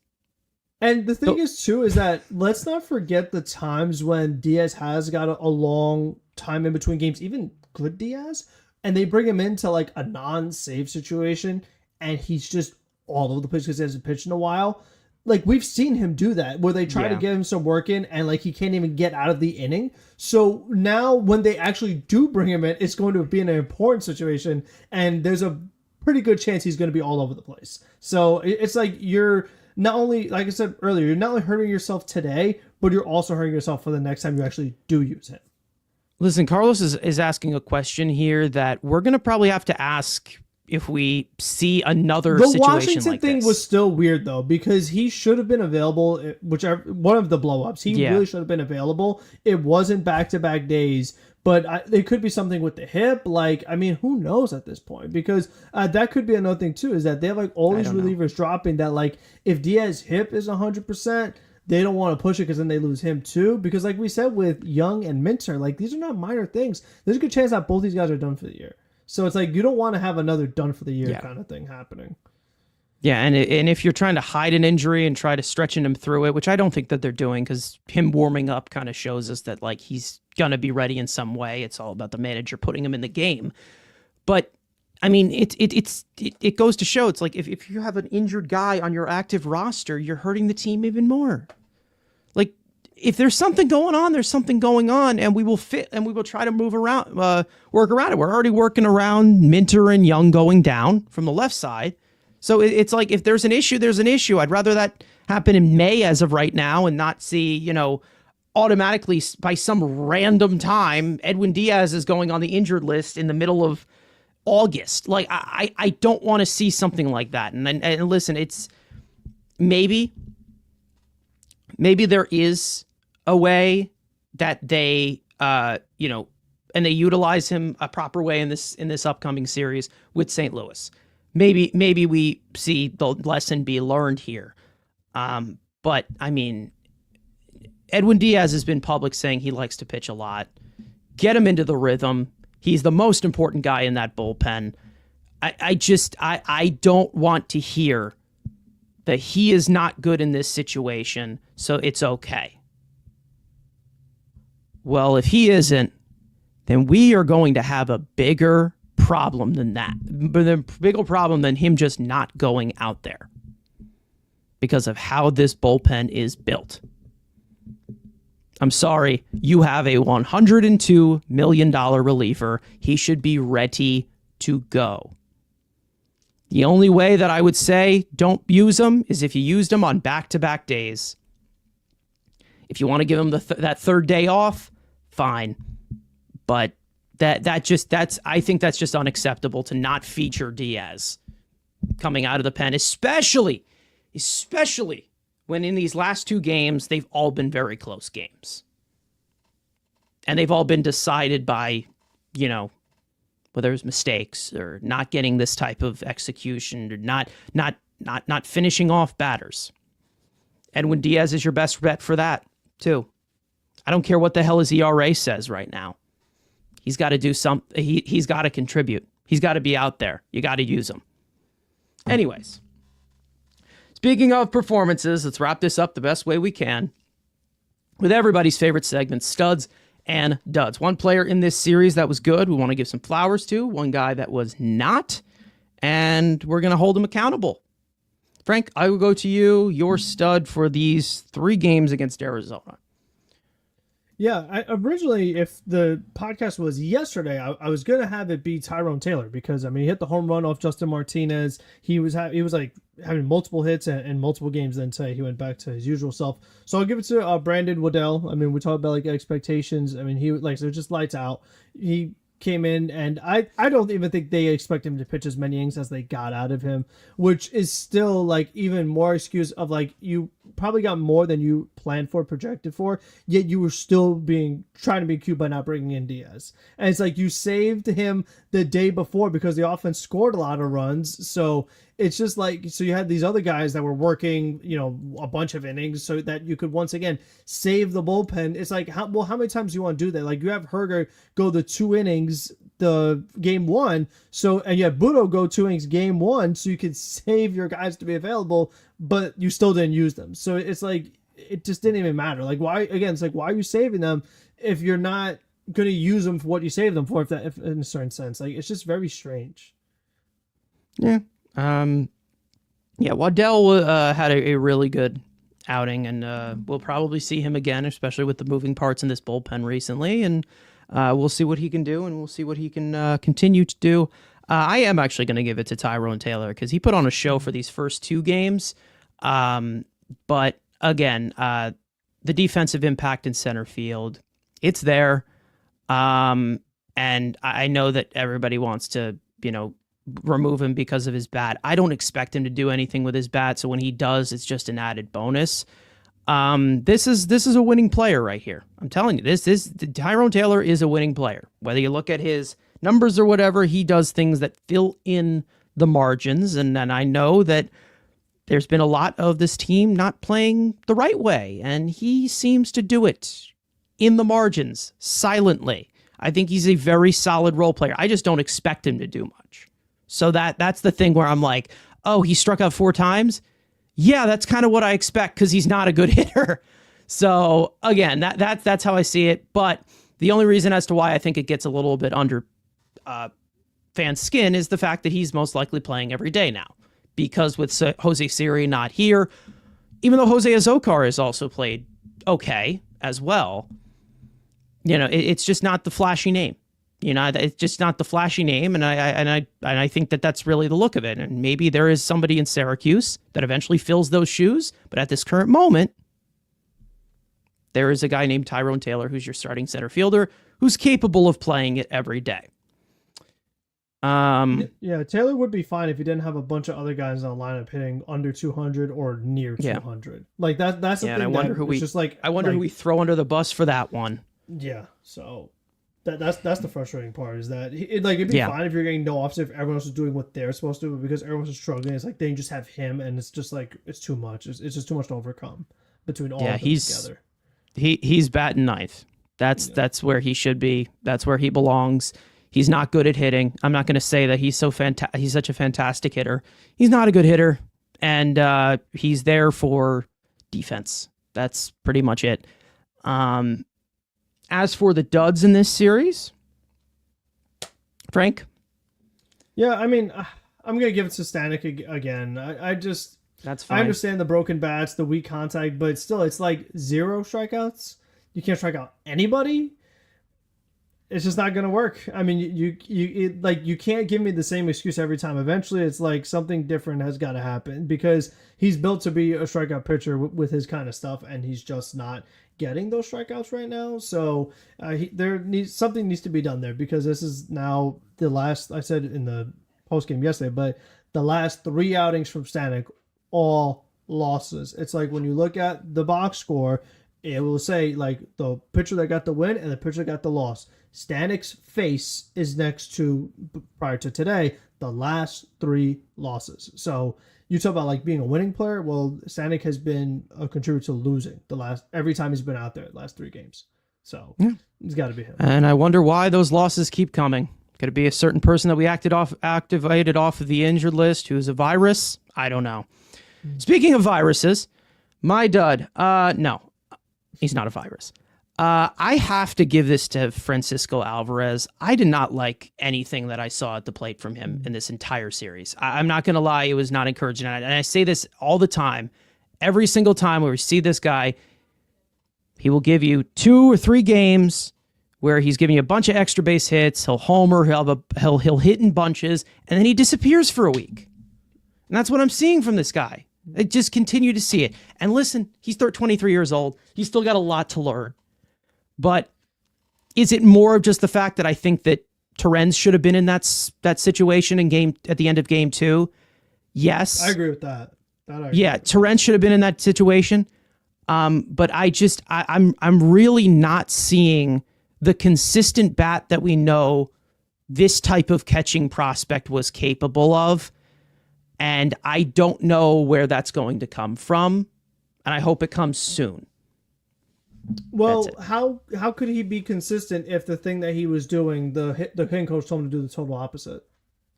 And the thing is too, is that let's not forget the times when Diaz has got a long time in between games, even good Diaz, and they bring him into like a non-save situation and he's just all over the place because he hasn't pitched in a while. Like we've seen him do that where they try to get him some work in and like he can't even get out of the inning. So now when they actually do bring him in, it's going to be an important situation, and there's a pretty good chance he's going to be all over the place. So it's like you're not only, like I said earlier, you're not only hurting yourself today, but you're also hurting yourself for the next time you actually do use him. Listen, Carlos is asking a question here that we're going to probably have to ask if we see another situation like this. The Washington thing was still weird, though, because he should have been available, whichever one of the blow-ups. He really should have been available. It wasn't back-to-back days, but it could be something with the hip. Like, I mean, who knows at this point? Because that could be another thing, too, is that they have like all these relievers dropping that, like, if Diaz's hip is 100%, they don't want to push it because then they lose him too. Because like we said with Young and Minter, like these are not minor things. There's a good chance that both these guys are done for the year. So it's like you don't want to have another done for the year kind of thing happening. Yeah, and if you're trying to hide an injury and try to stretching him through it, which I don't think that they're doing, because him warming up kind of shows us that like he's gonna be ready in some way. It's all about the manager putting him in the game. But I mean, it goes to show, it's like if you have an injured guy on your active roster, you're hurting the team even more. Like, if there's something going on, there's something going on, and we will fit and we will try to move around, work around it. We're already working around Minter and Young going down from the left side. So it's like if there's an issue, there's an issue. I'd rather that happen in May as of right now and not see, automatically by some random time, Edwin Diaz is going on the injured list in the middle of August. Like I don't want to see something like that. And listen, it's maybe there is a way that they and they utilize him a proper way in this upcoming series with St. Louis. Maybe we see the lesson be learned here. But I mean, Edwin Diaz has been public saying he likes to pitch a lot. Get him into the rhythm. He's the most important guy in that bullpen. I don't want to hear that he is not good in this situation, so it's okay. Well, if he isn't, then we are going to have a bigger problem than that. But a bigger problem than him just not going out there because of how this bullpen is built. I'm sorry, you have a $102 million reliever. He should be ready to go. The only way that I would say don't use him is if you used him on back-to-back days. If you want to give him that third day off, fine. But I think that's just unacceptable to not feature Diaz coming out of the pen, especially when in these last two games, they've all been very close games. And they've all been decided by, whether it was mistakes or not getting this type of execution or not finishing off batters. Edwin Diaz is your best bet for that, too. I don't care what the hell his ERA says right now. He's got to do something. He's got to contribute. He's got to be out there. You got to use him. Anyways. Speaking of performances, let's wrap this up the best way we can with everybody's favorite segment, Studs and Duds. One player in this series that was good, we want to give some flowers to. One guy that was not, and we're going to hold him accountable. Frank, I will go to you, your stud for these 3 games against Arizona. Yeah, originally, if the podcast was yesterday, I was gonna have it be Tyrone Taylor because he hit the home run off Justin Martinez. He was like having multiple hits and multiple games. Then today he went back to his usual self. So I'll give it to Brandon Waddell. We talked about like expectations. He so just lights out. He came in, and I don't even think they expect him to pitch as many innings as they got out of him, which is still like even more excuse of like you probably got more than you planned for, projected for, yet you were still trying to be cute by not bringing in Diaz. And it's like you saved him the day before because the offense scored a lot of runs. So it's just like, so you had these other guys that were working, a bunch of innings so that you could once again save the bullpen. It's like, how many times do you want to do that? Like you have Herger go the 2 innings, the game 1. So, and you have Budo go 2 innings game 1. So you could save your guys to be available, but you still didn't use them. So it's like, it just didn't even matter. Like why are you saving them if you're not going to use them for what you save them for, if in a certain sense, like it's just very strange. Yeah. Waddell had a really good outing, and we'll probably see him again, especially with the moving parts in this bullpen recently, and we'll see what he can do, and we'll see what he can continue to do. I am actually going to give it to Tyrone Taylor because he put on a show for these first 2 games, but again, the defensive impact in center field, it's there, and I know that everybody wants to, remove him because of his bat. I don't expect him to do anything with his bat, so when he does, it's just an added bonus. This is a winning player right here. I'm telling you, Tyrone Taylor is a winning player. Whether you look at his numbers or whatever, he does things that fill in the margins, and I know that there's been a lot of this team not playing the right way, and he seems to do it in the margins, silently. I think he's a very solid role player. I just don't expect him to do much. So that's the thing where I'm like, oh, he struck out 4 times? Yeah, that's kind of what I expect because he's not a good hitter. So again, that's how I see it. But the only reason as to why I think it gets a little bit under fans' skin is the fact that he's most likely playing every day now. Because with Jose Siri not here, even though Jose Azocar has also played okay as well, it's just not the flashy name. It's just not the flashy name, and I think that that's really the look of it. And maybe there is somebody in Syracuse that eventually fills those shoes, but at this current moment, there is a guy named Tyrone Taylor who's your starting center fielder who's capable of playing it every day. Yeah, Taylor would be fine if he didn't have a bunch of other guys on the lineup hitting under 200 or near 200. Like that's the thing. And I wonder who we throw under the bus for that one. Yeah, so That's the frustrating part is that it'd be fine if you're getting no offense if everyone else is doing what they're supposed to, but because everyone else is struggling, it's like they just have him, and it's just like it's too much. It's just too much to overcome between all of them together. He's batting ninth. That's where he should be. That's where he belongs. He's not good at hitting. I'm not going to say that he's such a fantastic hitter. He's not a good hitter, and he's there for defense. That's pretty much it. As for the duds in this series, Frank? Yeah, I mean, I'm going to give it to Stanek again. That's fine. I understand the broken bats, the weak contact, but still, it's like 0 strikeouts. You can't strike out anybody. It's just not going to work. I mean, you can't give me the same excuse every time. Eventually, it's like something different has got to happen because he's built to be a strikeout pitcher with his kind of stuff, and he's just not getting those strikeouts right now. So something needs to be done there because this is now the last. I said in the post game yesterday, but the last 3 outings from Stanek, all losses. It's like when you look at the box score, it will say like the pitcher that got the win and the pitcher that got the loss. Stanek's face is next to, prior to today, the last 3 losses. So you talk about like being a winning player. Well, Stanek has been a contributor to losing every time he's been out there the last 3 games. So it's got to be him. And I wonder why those losses keep coming. Could it be a certain person that we activated off of the injured list who's a virus? I don't know. Speaking of viruses, my dud. No, he's not a virus. I have to give this to Francisco Alvarez. I did not like anything that I saw at the plate from him in this entire series. I'm not going to lie, it was not encouraging. And I say this all the time. Every single time where we see this guy, he will give you 2 or 3 games where he's giving you a bunch of extra base hits. He'll homer, he'll hit in bunches, and then he disappears for a week. And that's what I'm seeing from this guy. I just continue to see it. And listen, he's 23 years old. He's still got a lot to learn. But is it more of just the fact that I think that Torrens should have been in that situation at the end of game 2? Yes. I agree with that. Torrens should have been in that situation. But I'm really not seeing the consistent bat that we know this type of catching prospect was capable of. And I don't know where that's going to come from. And I hope it comes soon. Well, how could he be consistent if the thing that he was doing, the hitting coach told him to do the total opposite?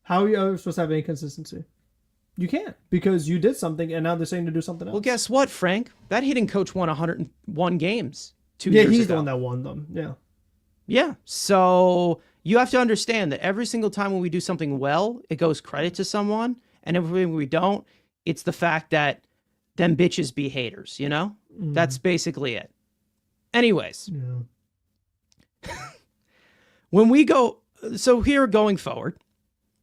How are you supposed to have any consistency? You can't, because you did something and now they're saying to do something else. Well, guess what, Frank? That hitting coach won 101 games 2 years ago. Yeah, he's the one that won them. Yeah. Yeah. So you have to understand that every single time when we do something well, it goes credit to someone. And if we don't, it's the fact that them bitches be haters, you know? That's basically it. Anyways, when we go, so here going forward,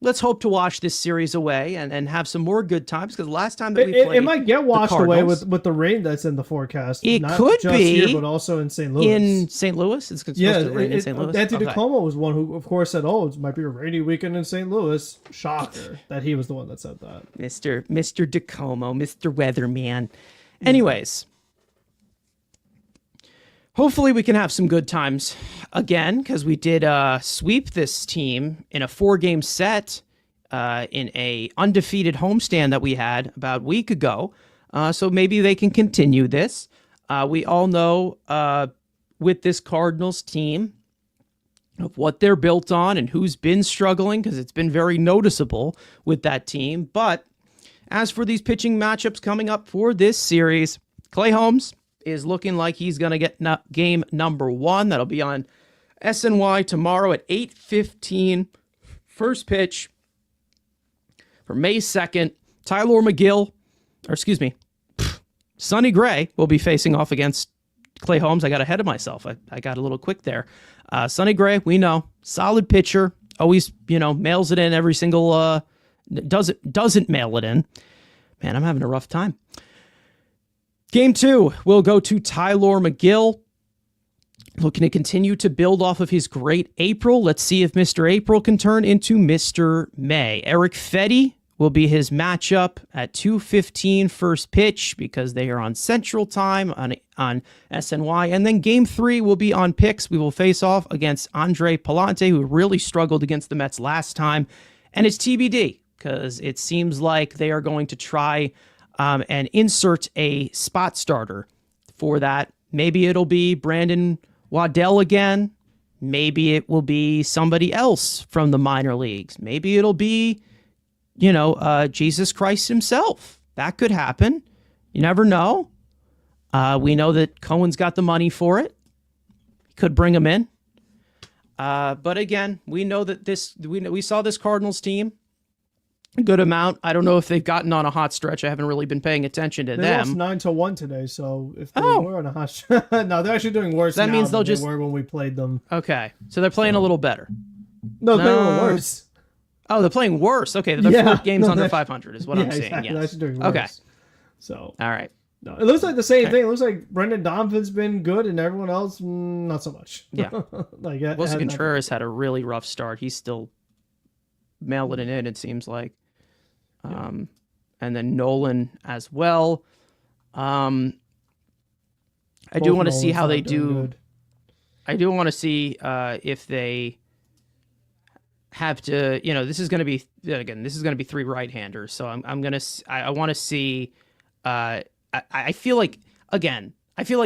let's hope to wash this series away and have some more good times, because last time that we played, it might get washed away with the rain that's in the forecast. It Not could just be here, but also in St. Louis. In St. Louis, it's supposed to rain in St. Louis. Anthony DeComo was one who, of course, said, "Oh, it might be a rainy weekend in St. Louis." Shocker that he was the one that said that. Mr. DeComo, Mr. Weatherman. Anyways. Hopefully we can have some good times again, because we did sweep this team in a 4-game set in a undefeated homestand that we had about a week ago. So maybe they can continue this. We all know with this Cardinals team of what they're built on and who's been struggling, because it's been very noticeable with that team. But as for these pitching matchups coming up for this series, Clay Holmes is looking like he's going to get game number 1. That'll be on SNY tomorrow at 8:15. First pitch for May 2nd. Sonny Gray will be facing off against Clay Holmes. I got ahead of myself. I got a little quick there. Sonny Gray, we know, solid pitcher. Always, mails it in every single, doesn't mail it in. Man, I'm having a rough time. Game 2 will go to Tyler McGill, looking to continue to build off of his great April. Let's see if Mr. April can turn into Mr. May. Eric Fetty will be his matchup at 2:15 first pitch because they are on Central Time on SNY. And then Game 3 will be on Picks. We will face off against Andre Palante, who really struggled against the Mets last time. And it's TBD because it seems like they are going to try and insert a spot starter for that. Maybe it'll be Brandon Waddell again. Maybe it will be somebody else from the minor leagues. Maybe it'll be, Jesus Christ himself. That could happen. You never know. We know that Cohen's got the money for it. Could bring him in. But again, we know that we saw this Cardinals team a good amount. I don't know if they've gotten on a hot stretch. I haven't really been paying attention to them. They lost 9-1 today, so if they were on a hot stretch, no, they're actually doing worse. That now means they'll just were when we played them. Okay, so they're playing a little better. No, they're a little worse. Oh, they're playing worse. Okay, they're 4 games under 500 is what I'm saying. Exactly. Yes. They're actually doing worse. Okay. So. All right. No, it looks like the same thing. It looks like Brendan Donovan's been good, and everyone else not so much. Yeah. Wilson Contreras had a really rough start. He's still mailing it in. It seems like. And then Nolan as well. I do want to see how they do. I do want to see if they have to. This is going to be 3 right-handers. So I want to see. I feel like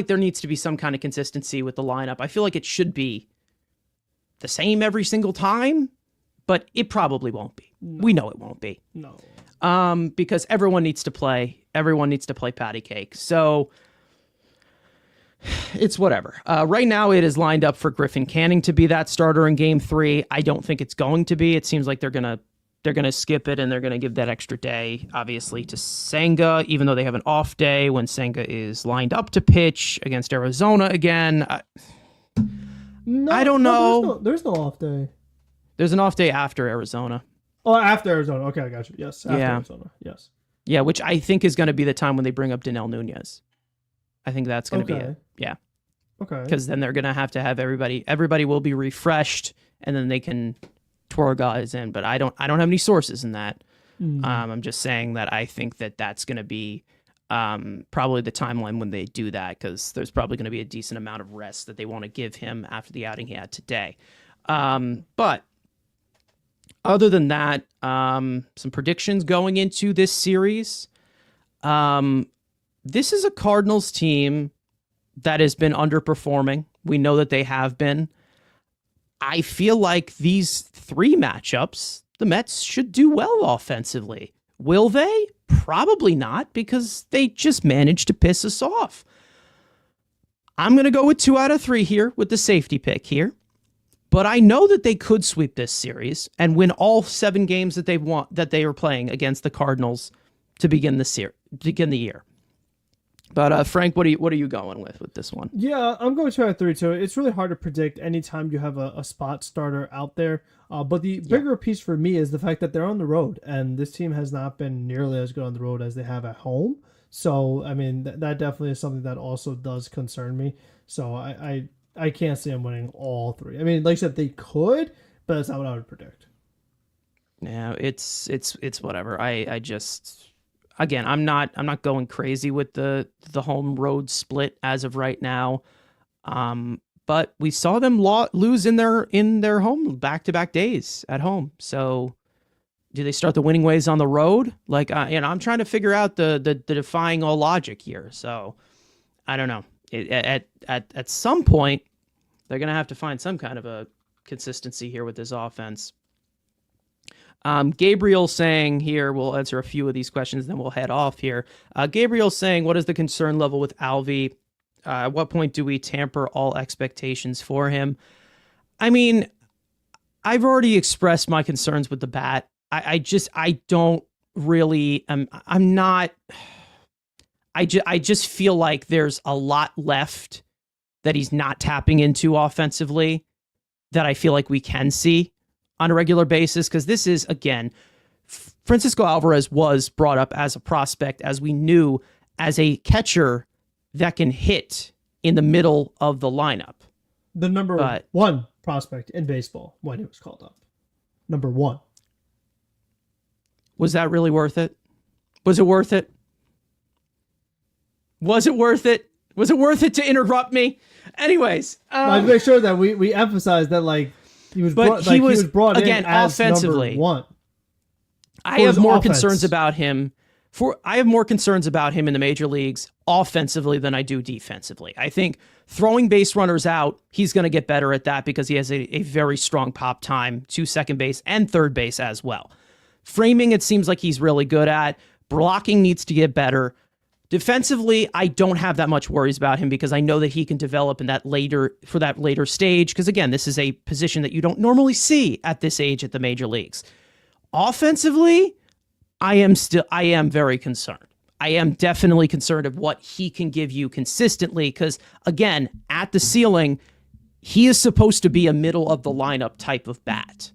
there needs to be some kind of consistency with the lineup. I feel like it should be the same every single time, but it probably won't be. No. We know it won't be. No. Because everyone needs to play. Everyone needs to play patty cake. So it's whatever. Right now, it is lined up for Griffin Canning to be that starter in Game 3. I don't think it's going to be. It seems like they're gonna skip it and they're gonna give that extra day, obviously, to Senga, even though they have an off day when Senga is lined up to pitch against Arizona again. I don't know. There's no off day. There's an off day after Arizona. Oh, after Arizona. Okay, I got you. Yes, after Arizona. Yes. Yeah, which I think is going to be the time when they bring up Danel Nunez. I think that's going to be it. Yeah. Okay. Because then they're going to have everybody. Everybody will be refreshed, and then they can twirl guys in. But I don't have any sources in that. I'm just saying that I think that that's going to be probably the timeline when they do that, because there's probably going to be a decent amount of rest that they want to give him after the outing he had today. But other than that, some predictions going into this series. This is a Cardinals team that has been underperforming. We know that they have been. I feel like these 3 matchups, the Mets should do well offensively. Will they? Probably not, because they just managed to piss us off. I'm going to go with 2 out of 3 here with the safety pick here. But I know that they could sweep this series and win all 7 games that they are playing against the Cardinals to begin the year. But Frank, what are you going with this one? Yeah, I'm going 2 out of 3 too. It's really hard to predict anytime you have a spot starter out there. But the bigger piece for me is the fact that they're on the road, and this team has not been nearly as good on the road as they have at home. So I mean, that definitely is something that also does concern me. So I can't see them winning all 3. I mean, like I said, they could, but that's not what I would predict. Yeah, it's whatever. I just, again, I'm not going crazy with the home road split as of right now. But we saw them lose in their home back-to-back days at home. So do they start the winning ways on the road? Like, I'm trying to figure out the defying all logic here. So I don't know. At some point, they're going to have to find some kind of a consistency here with this offense. Gabriel saying here, we'll answer a few of these questions, then we'll head off here. Gabriel saying, what is the concern level with Alvy? At what point do we tamper all expectations for him? I mean, I've already expressed my concerns with the bat. I don't really, I'm not, I just feel like there's a lot left that he's not tapping into offensively that I feel like we can see on a regular basis. Because this is, again, Francisco Alvarez was brought up as a prospect, as we knew, as a catcher that can hit in the middle of the lineup. The number 1 prospect in baseball when he was called up. Number 1. Was that really worth it? Was it worth it? Was it worth it? Was it worth it to interrupt me? Anyways, I make sure that we emphasize that like he was brought again in as offensively. number one. I have more concerns about him. I have more concerns about him in the major leagues offensively than I do defensively. I think throwing base runners out, he's going to get better at that because he has a very strong pop time to second base and third base as well. Framing, it seems like he's really good at. Blocking needs to get better. Defensively, I don't have that much worries about him because I know that he can develop in that later stage. Because again, this is a position that you don't normally see at this age at the major leagues. Offensively, I am very concerned. I am definitely concerned of what he can give you consistently because, again, at the ceiling, he is supposed to be a middle of the lineup type of bat.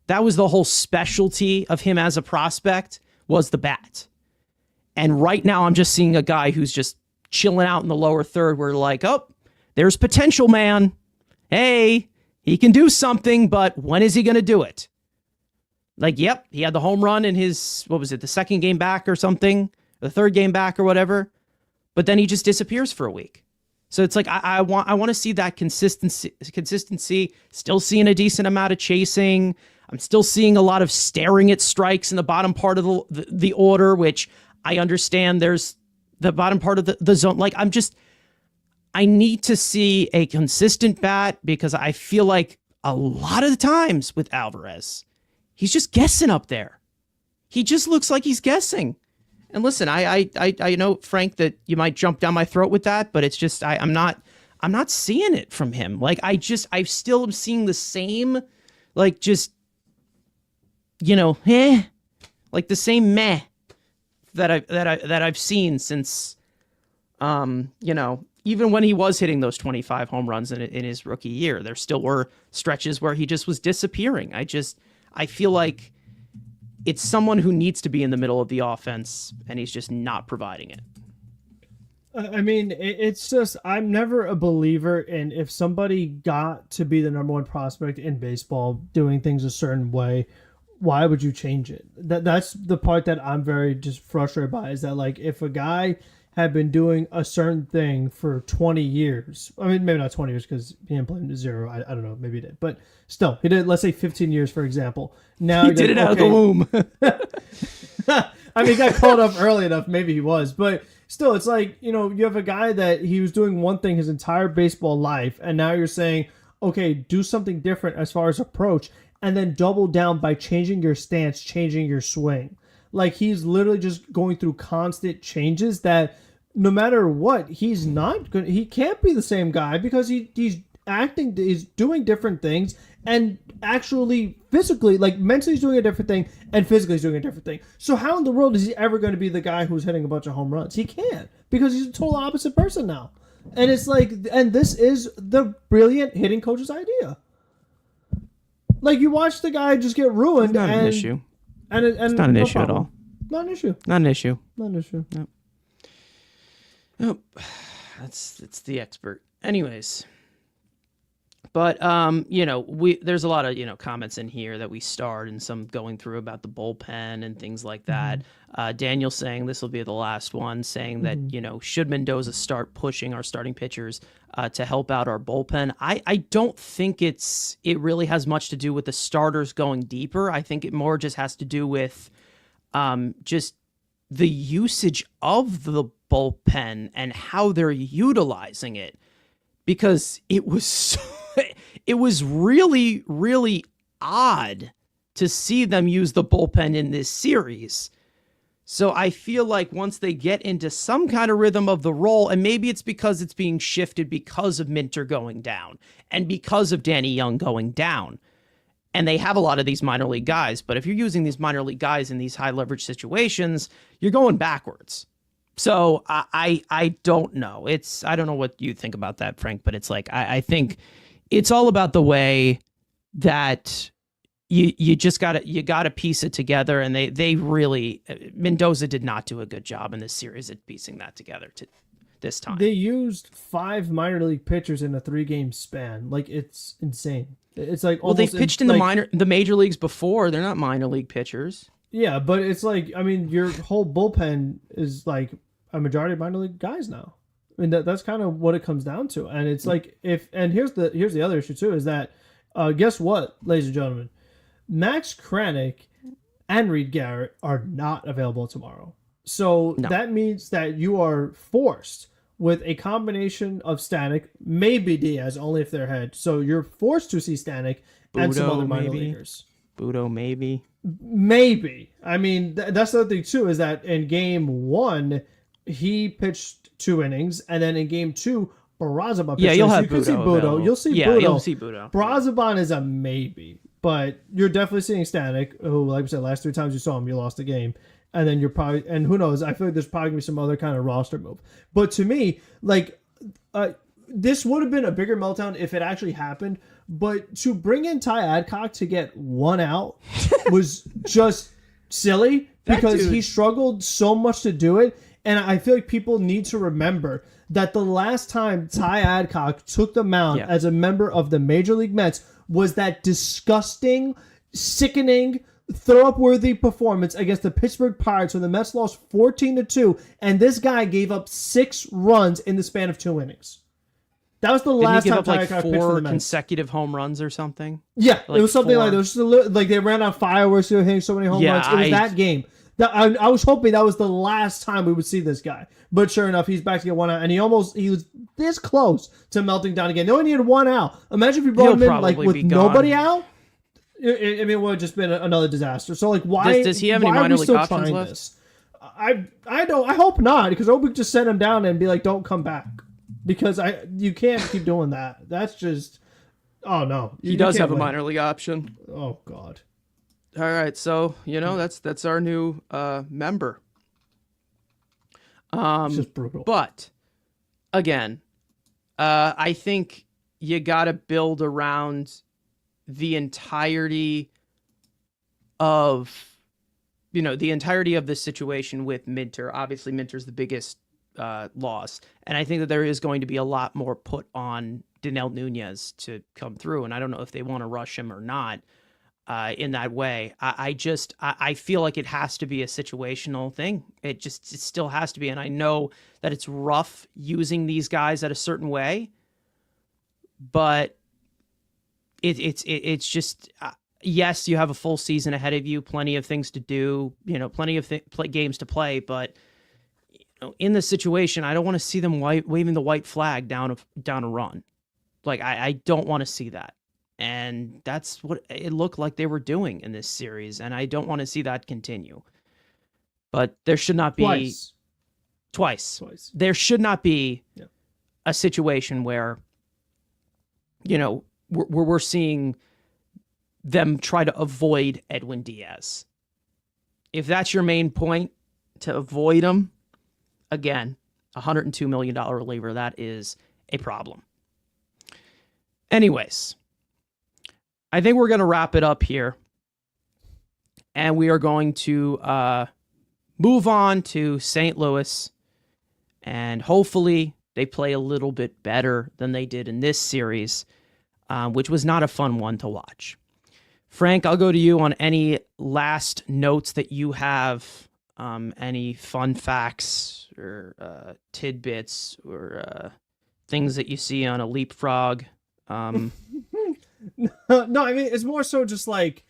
That was the whole specialty of him as a prospect, was the bat. And right now I'm just seeing a guy who's just chilling out in the lower third where like, oh, there's potential, man. Hey, he can do something, but when is he going to do it? Like, yep, he had the home run in his, the second game back or something, the third game back or whatever, but then he just disappears for a week. So it's like, I want to see that consistency, still seeing a decent amount of chasing. I'm still seeing a lot of staring at strikes in the bottom part of the order, which I understand there's the bottom part of the zone. Like, I need to see a consistent bat because I feel like a lot of the times with Alvarez, he's just guessing up there. He just looks like he's guessing. And listen, I know, Frank, that you might jump down my throat with that, but it's just I'm not seeing it from him. Like I still am seeing the same, like just like the same meh that I've seen since even when he was hitting those 25 home runs in his rookie year. There still were stretches where he just was disappearing. I feel like it's someone who needs to be in the middle of the offense, and he's just not providing it. I mean, it's just, I'm never a believer in if somebody got to be the number one prospect in baseball doing things a certain way, why would you change it? That's the part that I'm very just frustrated by, is that like if a guy had been doing a certain thing for 20 years, I mean, maybe not 20 years because he didn't play him to zero. I don't know, maybe he did. But still, he did, let's say 15 years, for example. Now he did it out of the womb. I mean, he got called up early enough. Maybe he was. But still, it's like, you have a guy that he was doing one thing his entire baseball life. And now you're saying, okay, do something different as far as approach. And then double down by changing your stance, changing your swing. Like, he's literally just going through constant changes that no matter what, he's not good. He can't be the same guy because he's acting, he's doing different things, and actually physically, like mentally he's doing a different thing and physically he's doing a different thing. So how in the world is he ever going to be the guy who's hitting a bunch of home runs? He can't, because he's a total opposite person now. And it's like, and this is the brilliant hitting coach's idea. Like, you watch the guy just get ruined. It's not an issue. And it's not an issue at all. Not an issue. Not an issue. Not an issue. Nope. Nope. It's the expert. Anyways. But there's a lot of comments in here that we starred and some going through about the bullpen and things like that. Daniel saying this will be the last one, saying that should Mendoza start pushing our starting pitchers to help out our bullpen. I don't think it really has much to do with the starters going deeper. I think it more just has to do with just the usage of the bullpen and how they're utilizing it, because it was really, really odd to see them use the bullpen in this series. So I feel like once they get into some kind of rhythm of the role, and maybe it's because it's being shifted because of Minter going down and because of Danny Young going down, and they have a lot of these minor league guys, but if you're using these minor league guys in these high leverage situations, you're going backwards. So I don't know. I don't know what you think about that, Frank, but it's like, I think it's all about the way that you just gotta piece it together, and they really, Mendoza did not do a good job in this series at piecing that together this time. They used 5 minor league pitchers in a 3-game span. Like, it's insane. It's like, well, they've pitched in the major leagues before. They're not minor league pitchers. Yeah, but it's like, I mean, your whole bullpen is like a majority of minor league guys now. I mean, that's kind of what it comes down to. And it's like, and here's the other issue too, is that, guess what, ladies and gentlemen, Max Kranick and Reed Garrett are not available tomorrow. So No. that means that you are forced with a combination of Stanek, maybe Diaz, only if they're ahead. So you're forced to see Stanek and some Budo, other minor maybe. leaguers. Budo, maybe. Maybe. I mean, that's the other thing too, is that in game 1, he pitched 2 innings, and then in game 2, Barazaban pitched. Yeah, you'll so have you can Budo see Budo. available. You'll see Yeah, Budo. you'll see Budo. Barazaban is a maybe, but you're definitely seeing Stanek, who, like we said, last 3 times you saw him, you lost the game. And then you're probably, and who knows, I feel like there's probably going to be some other kind of roster move. But to me, like, this would have been a bigger meltdown if it actually happened. But to bring in Ty Adcock to get 1 out was just silly because he struggled so much to do it. And I feel like people need to remember that the last time Ty Adcock took the mound as a member of the Major League Mets was that disgusting, sickening, throw-up worthy performance against the Pittsburgh Pirates when the Mets lost 14-2, and this guy gave up 6 runs in the span of 2 innings. That was the last time Ty Adcock pitched for like 4 the Mets. consecutive home runs or something? Yeah, like it was something 4. like that. It was just like they ran on fireworks, they were hitting so many home runs. It was that game. I was hoping that was the last time we would see this guy. But sure enough, he's back to get 1 out, and he was this close to melting down again. They only needed 1 out. Imagine if you brought him in like with nobody out. I mean, it would have just been another disaster. So, like, why does he have any minor league options left? This? I don't. I hope not, because I hope we could just send him down and be like, "Don't come back," because you can't keep doing that. That's just, oh no. He does have a minor league option. Oh God. All right, so that's our new member. It's just brutal. But again, I think you got to build around the entirety of the situation with Minter. Obviously, Minter's the biggest loss, and I think that there is going to be a lot more put on Dinel Nunez to come through, and I don't know if they want to rush him or not in that way. I feel like it has to be a situational thing. It still has to be, and I know that it's rough using these guys at a certain way, but it's just yes, you have a full season ahead of you, plenty of things to do, plenty of games to play, but in this situation, I don't want to see them waving the white flag down a run. Like I don't want to see that, and that's what it looked like they were doing in this series, and I don't want to see that continue. But there should not be twice. There should not be a situation where we're seeing them try to avoid Edwin Diaz. If that's your main point, to avoid him, again, $102 million reliever, that is a problem. Anyways, I think we're going to wrap it up here. And we are going to move on to St. Louis. And hopefully they play a little bit better than they did in this series, which was not a fun one to watch. Frank, I'll go to you on any last notes that you have, any fun facts or tidbits or things that you see on a leapfrog. No, I mean, it's more so just like,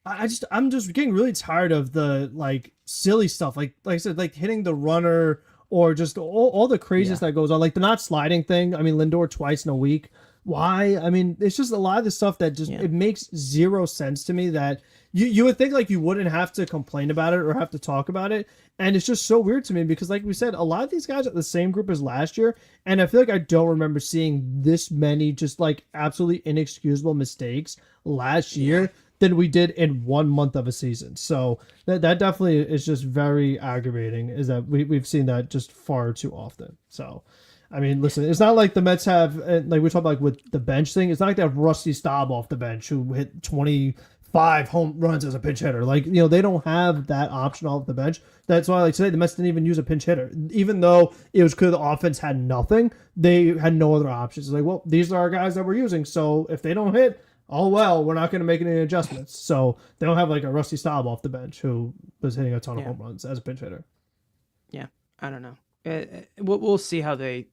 I'm just getting really tired of the like silly stuff. Like I said, like hitting the runner or just all the craziness that goes on. Like the not sliding thing. I mean, Lindor twice in a week. Why? I mean, it's just a lot of the stuff that just, it makes zero sense to me, that you would think like you wouldn't have to complain about it or have to talk about it. And it's just so weird to me because, like we said, a lot of these guys are the same group as last year. And I feel like I don't remember seeing this many just like absolutely inexcusable mistakes last year than we did in 1 month of a season. So that definitely is just very aggravating, is that we've seen that just far too often. So, I mean, listen, it's not like the Mets have, like we talked about with the bench thing, it's not like they have Rusty Staub off the bench who hit 25 home runs as a pinch hitter. Like, they don't have that option off the bench. That's why, like today, the Mets didn't even use a pinch hitter. Even though it was clear the offense had nothing, they had no other options. It's like, well, these are our guys that we're using, so if they don't hit, oh, well, we're not going to make any adjustments. So they don't have like a Rusty Staub off the bench who was hitting a ton of home runs as a pinch hitter. Yeah, I don't know. We'll see how they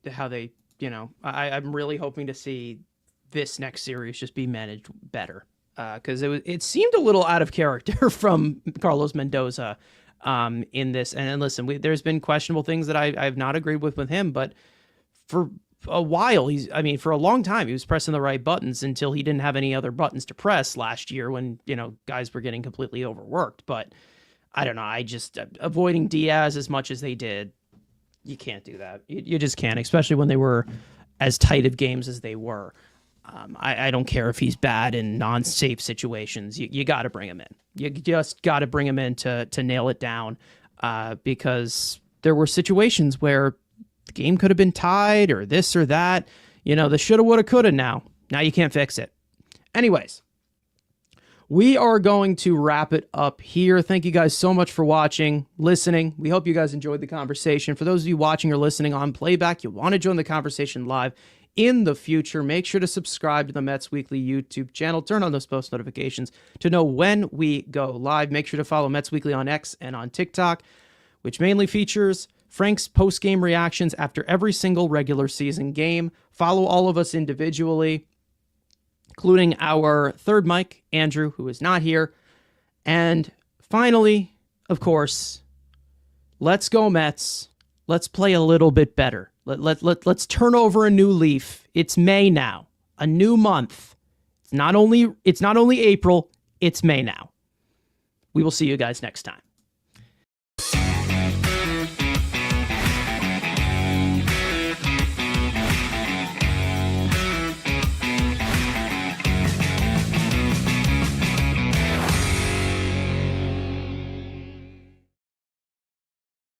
I'm really hoping to see this next series just be managed better, because it seemed a little out of character from Carlos Mendoza in this. And listen, there's been questionable things that I've not agreed with him, but for a while, for a long time, he was pressing the right buttons until he didn't have any other buttons to press last year when, guys were getting completely overworked. But I don't know. I just, avoiding Diaz as much as they did, you can't do that. You just can't, especially when they were as tight of games as they were. I don't care if he's bad in non-safe situations. You got to bring him in. You just got to bring him in to nail it down, because there were situations where the game could have been tied or this or that. The shoulda, woulda, coulda now. Now you can't fix it. Anyways, we are going to wrap it up here. Thank you guys so much for watching, listening. We hope you guys enjoyed the conversation. For those of you watching or listening on playback, you want to join the conversation live in the future, make sure to subscribe to the Mets Weekly YouTube channel. Turn on those post notifications to know when we go live. Make sure to follow Mets Weekly on X and on TikTok, which mainly features Frank's post-game reactions after every single regular season game. Follow all of us individually, including our third Mike, Andrew, who is not here. And finally, of course, let's go Mets. Let's play a little bit better. Let's turn over a new leaf. It's May now, a new month. It's not only April, it's May now. We will see you guys next time.